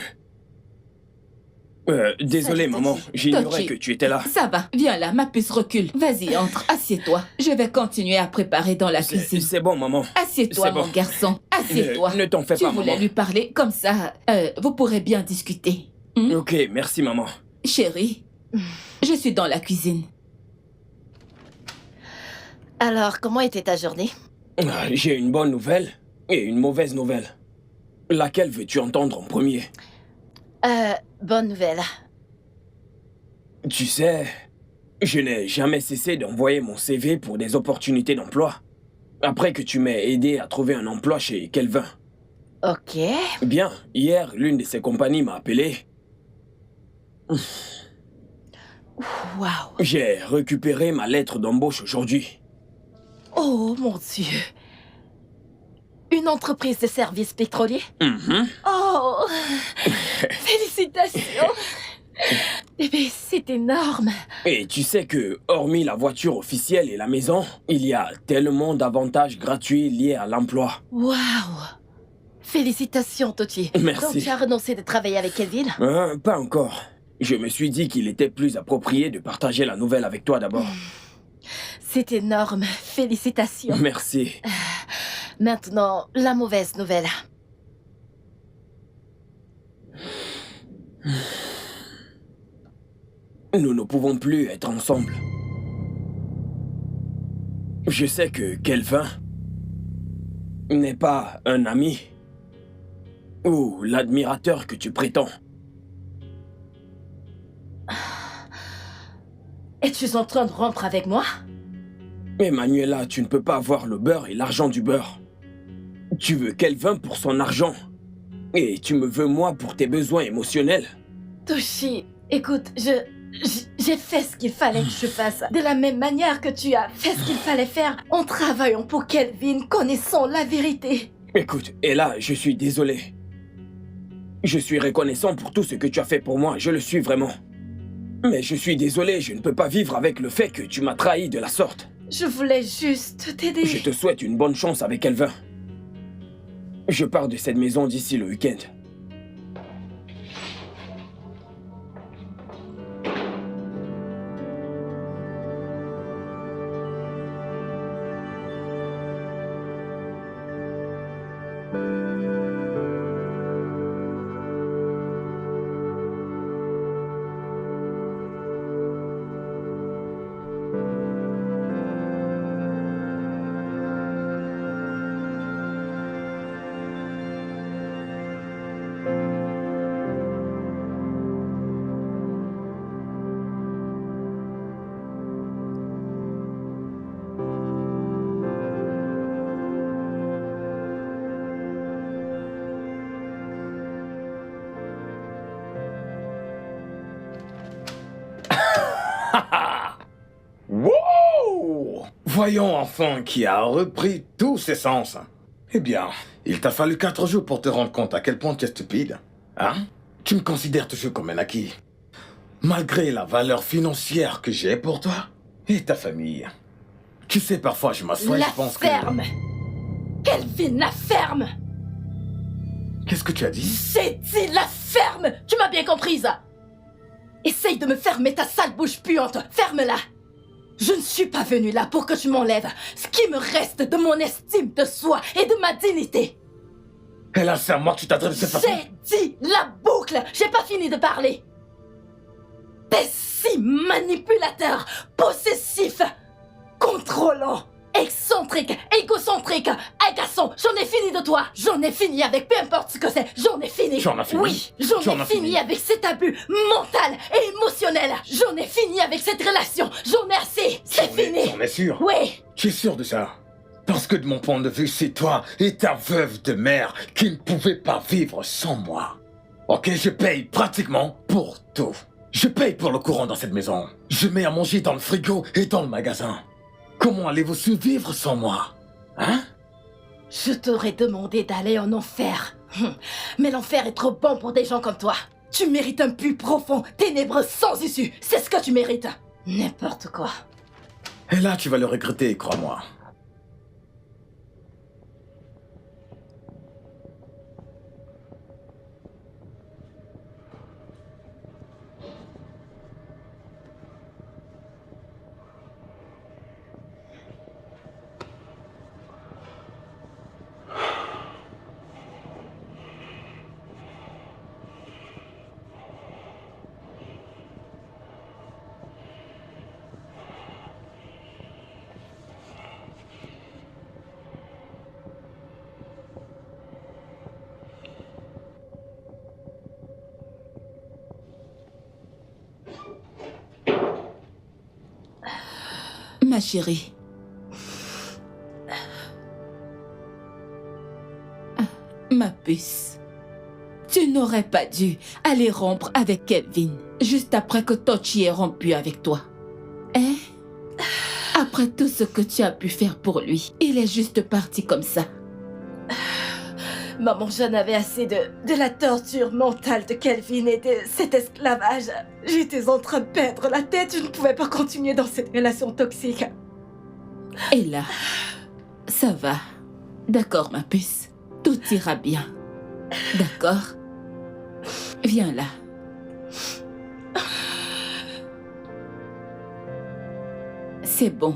désolé, Salut, maman. Tati. J'ignorais Tochi. que tu étais là. Ça va, viens là, ma puce recule. Vas-y, entre, assieds-toi. Je vais continuer à préparer dans la cuisine. C'est bon, maman. Assieds-toi, c'est bon. mon garçon. Assieds-toi. Ne t'en fais Tu pas, voulais maman. lui parler, comme ça, vous pourrez bien discuter. Ok, merci, maman. Chérie, je suis dans la cuisine. Alors, comment était ta journée? J'ai une bonne nouvelle et une mauvaise nouvelle. Laquelle veux-tu entendre en premier? Bonne nouvelle. Tu sais, je n'ai jamais cessé d'envoyer mon CV pour des opportunités d'emploi. Après que tu m'aies aidé à trouver un emploi chez Kelvin. Ok. Bien, hier, l'une de ces compagnies m'a appelé. Waouh. J'ai récupéré ma lettre d'embauche aujourd'hui. Oh mon Dieu. Une entreprise de services pétroliers? Oh. Félicitations. Bébé, c'est énorme. Et tu sais que, hormis la voiture officielle et la maison, il y a tellement d'avantages gratuits liés à l'emploi. Waouh. Félicitations, Tochi. Merci. Donc, tu as renoncé de travailler avec Kelvin? Hein, pas encore. Je me suis dit qu'il était plus approprié de partager la nouvelle avec toi d'abord. C'est énorme. Félicitations. Merci. Maintenant, la mauvaise nouvelle. Nous ne pouvons plus être ensemble. Je sais que Kelvin n'est pas un ami ou l'admirateur que tu prétends. Es-tu en train de rompre avec moi? Emanuela, tu ne peux pas avoir le beurre et l'argent du beurre. Tu veux Kelvin pour son argent. Et tu me veux moi pour tes besoins émotionnels. Toshi, écoute, j'ai fait ce qu'il fallait que je fasse. De la même manière que tu as fait ce qu'il fallait faire en travaillant pour Kelvin, connaissant la vérité. Écoute, Ella, je suis désolé. Je suis reconnaissant pour tout ce que tu as fait pour moi, je le suis vraiment. Mais je suis désolé, je ne peux pas vivre avec le fait que tu m'as trahi de la sorte. Je voulais juste t'aider. Je te souhaite une bonne chance avec Kelvin. Je pars de cette maison d'ici le week-end. Wow! Voyons enfin qui a repris tous ses sens. Eh bien, il t'a fallu 4 jours pour te rendre compte à quel point tu es stupide. Hein? Tu me considères toujours comme un acquis. Malgré la valeur financière que j'ai pour toi et ta famille. Tu sais, parfois je m'assois et La je pense ferme! Kelvin, la ferme! Qu'est-ce que tu as dit? J'ai dit la ferme! Tu m'as bien comprise? Essaye de me fermer ta sale bouche puante! Ferme-la! Je ne suis pas venue là pour que tu m'enlèves ce qui me reste de mon estime de soi et de ma dignité! Et là, c'est à moi que tu t'adresses de cette façon? J'ai dit la boucle! J'ai pas fini de parler! T'es si manipulateur, possessif, contrôlant, excentrique, égocentrique, agaçant. J'en ai fini de toi. J'en ai fini avec peu importe ce que c'est. J'en ai fini. J'en ai fini. Oui, j'en ai fini avec cet abus mental et émotionnel. J'en ai fini avec cette relation. J'en ai assez. C'est fini. J'en es sûr? Oui. Tu es sûr de ça? Parce que de mon point de vue, c'est toi et ta veuve de mère qui ne pouvaient pas vivre sans moi. Ok, je paye pratiquement pour tout. Je paye pour le courant dans cette maison. Je mets à manger dans le frigo et dans le magasin. Comment allez-vous survivre sans moi? Hein? Je t'aurais demandé d'aller en enfer. Mais l'enfer est trop bon pour des gens comme toi. Tu mérites un puits profond, ténébreux, sans issue. C'est ce que tu mérites. N'importe quoi. Et là, tu vas le regretter, crois-moi. Ma chérie. Ma puce. Tu n'aurais pas dû aller rompre avec Kelvin juste après que Tochi ait rompu avec toi. Hein? Après tout ce que tu as pu faire pour lui, il est juste parti comme ça. Maman, j'en avais assez de la torture mentale de Kelvin et de cet esclavage. J'étais en train de perdre la tête, je ne pouvais pas continuer dans cette relation toxique. Et là, ça va. D'accord, ma puce. Tout ira bien. D'accord? Viens là. C'est bon.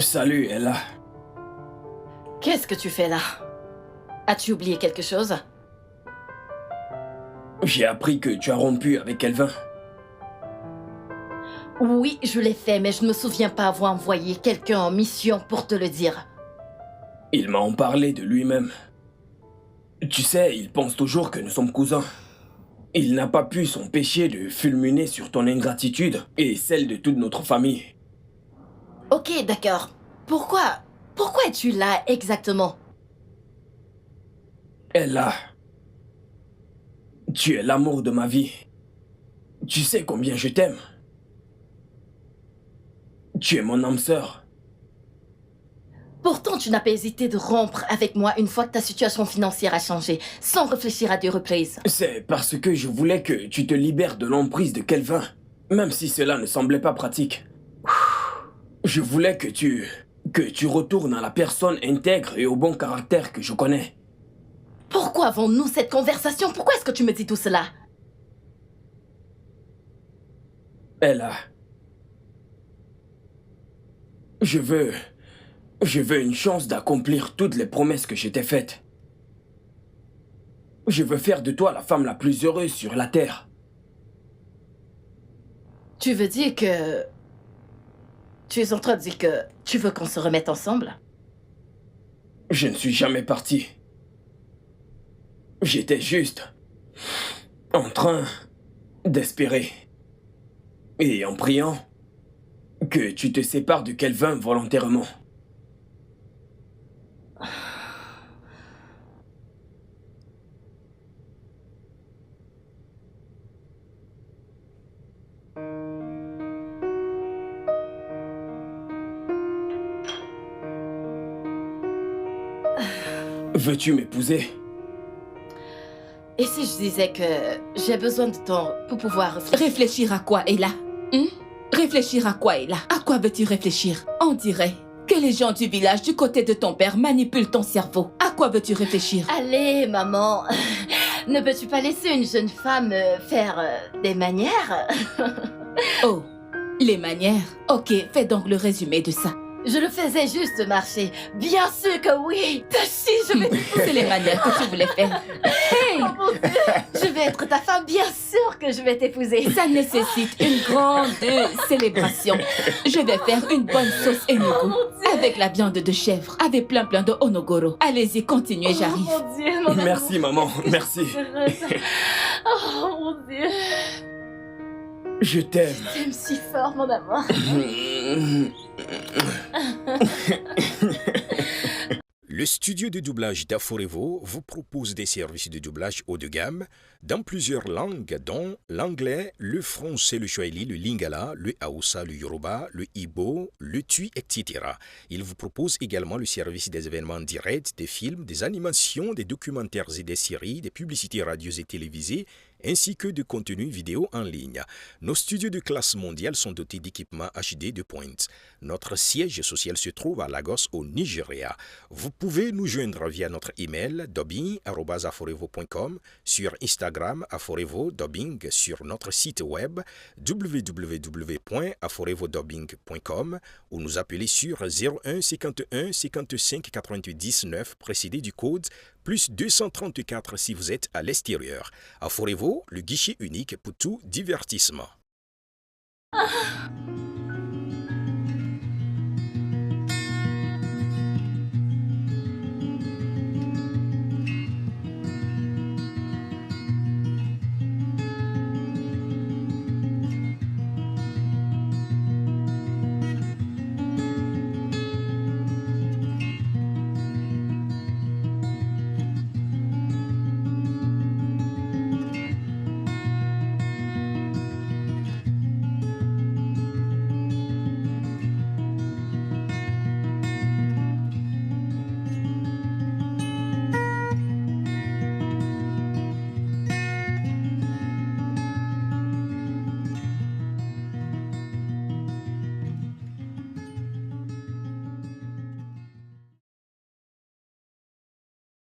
Salut, Ella. Qu'est-ce que tu fais là? As-tu oublié quelque chose? J'ai appris que tu as rompu avec Kelvin. Oui, je l'ai fait, mais je ne me souviens pas avoir envoyé quelqu'un en mission pour te le dire. Il m'a en parlé de lui-même. Tu sais, il pense toujours que nous sommes cousins. Il n'a pas pu s'empêcher de fulminer sur ton ingratitude et celle de toute notre famille. Ok, d'accord. Pourquoi es-tu là exactement? Ella, tu es l'amour de ma vie. Tu sais combien je t'aime. Tu es mon âme sœur. Pourtant, tu n'as pas hésité de rompre avec moi une fois que ta situation financière a changé, sans réfléchir à 2 reprises. C'est parce que je voulais que tu te libères de l'emprise de Kelvin, même si cela ne semblait pas pratique. Je voulais que tu retournes à la personne intègre et au bon caractère que je connais. Pourquoi avons-nous cette conversation? Pourquoi est-ce que tu me dis tout cela? Ella, je veux une chance d'accomplir toutes les promesses que je t'ai faites. Je veux faire de toi la femme la plus heureuse sur la terre. Tu veux dire que... Tu es en train de dire que tu veux qu'on se remette ensemble? Je ne suis jamais parti. J'étais juste en train d'espérer. Et en priant que tu te sépares de Kelvin volontairement. Veux-tu m'épouser? Et si je disais que j'ai besoin de temps pour pouvoir réfléchir? Réfléchir à quoi, Ella? Réfléchir à quoi, Ella? À quoi veux-tu réfléchir? On dirait que les gens du village du côté de ton père manipulent ton cerveau. À quoi veux-tu réfléchir? Allez, maman, ne peux-tu pas laisser une jeune femme faire des manières? Oh, les manières. Ok, fais donc le résumé de ça. Je le faisais juste marcher. Bien sûr que oui. Tachi, je vais C'est les manières que tu voulais faire. Hey, Oh mon Dieu, je vais être ta femme, bien sûr que je vais t'épouser. ça nécessite une grande célébration. Je vais faire une bonne sauce Oh enogu mon Dieu. avec la viande de chèvre, avec plein de onogoro. Allez-y, continuez, j'arrive. Oh mon Dieu, mon Merci, amour. maman, merci. Oh mon Dieu. Je t'aime. T'aimes si fort, mon amour. Le studio de doublage d'Aforevo vous propose des services de doublage haut de gamme dans plusieurs langues, dont l'anglais, le français, le swahili, le lingala, le hausa, le yoruba, le igbo, le tui, etc. Il vous propose également le service des événements directs, des films, des animations, des documentaires et des séries, des publicités radios et télévisées, ainsi que de contenus vidéo en ligne. Nos studios de classe mondiale sont dotés d'équipements HD de pointe. Notre siège social se trouve à Lagos, au Nigeria. Vous pouvez nous joindre via notre email dubbing@aforevo.com, sur Instagram Aforevo Dubbing, sur notre site web www.aforevodubbing.com ou nous appeler sur 01 51 55 88 19 précédé du code plus 234 si vous êtes à l'extérieur. Aforevo, le guichet unique pour tout divertissement.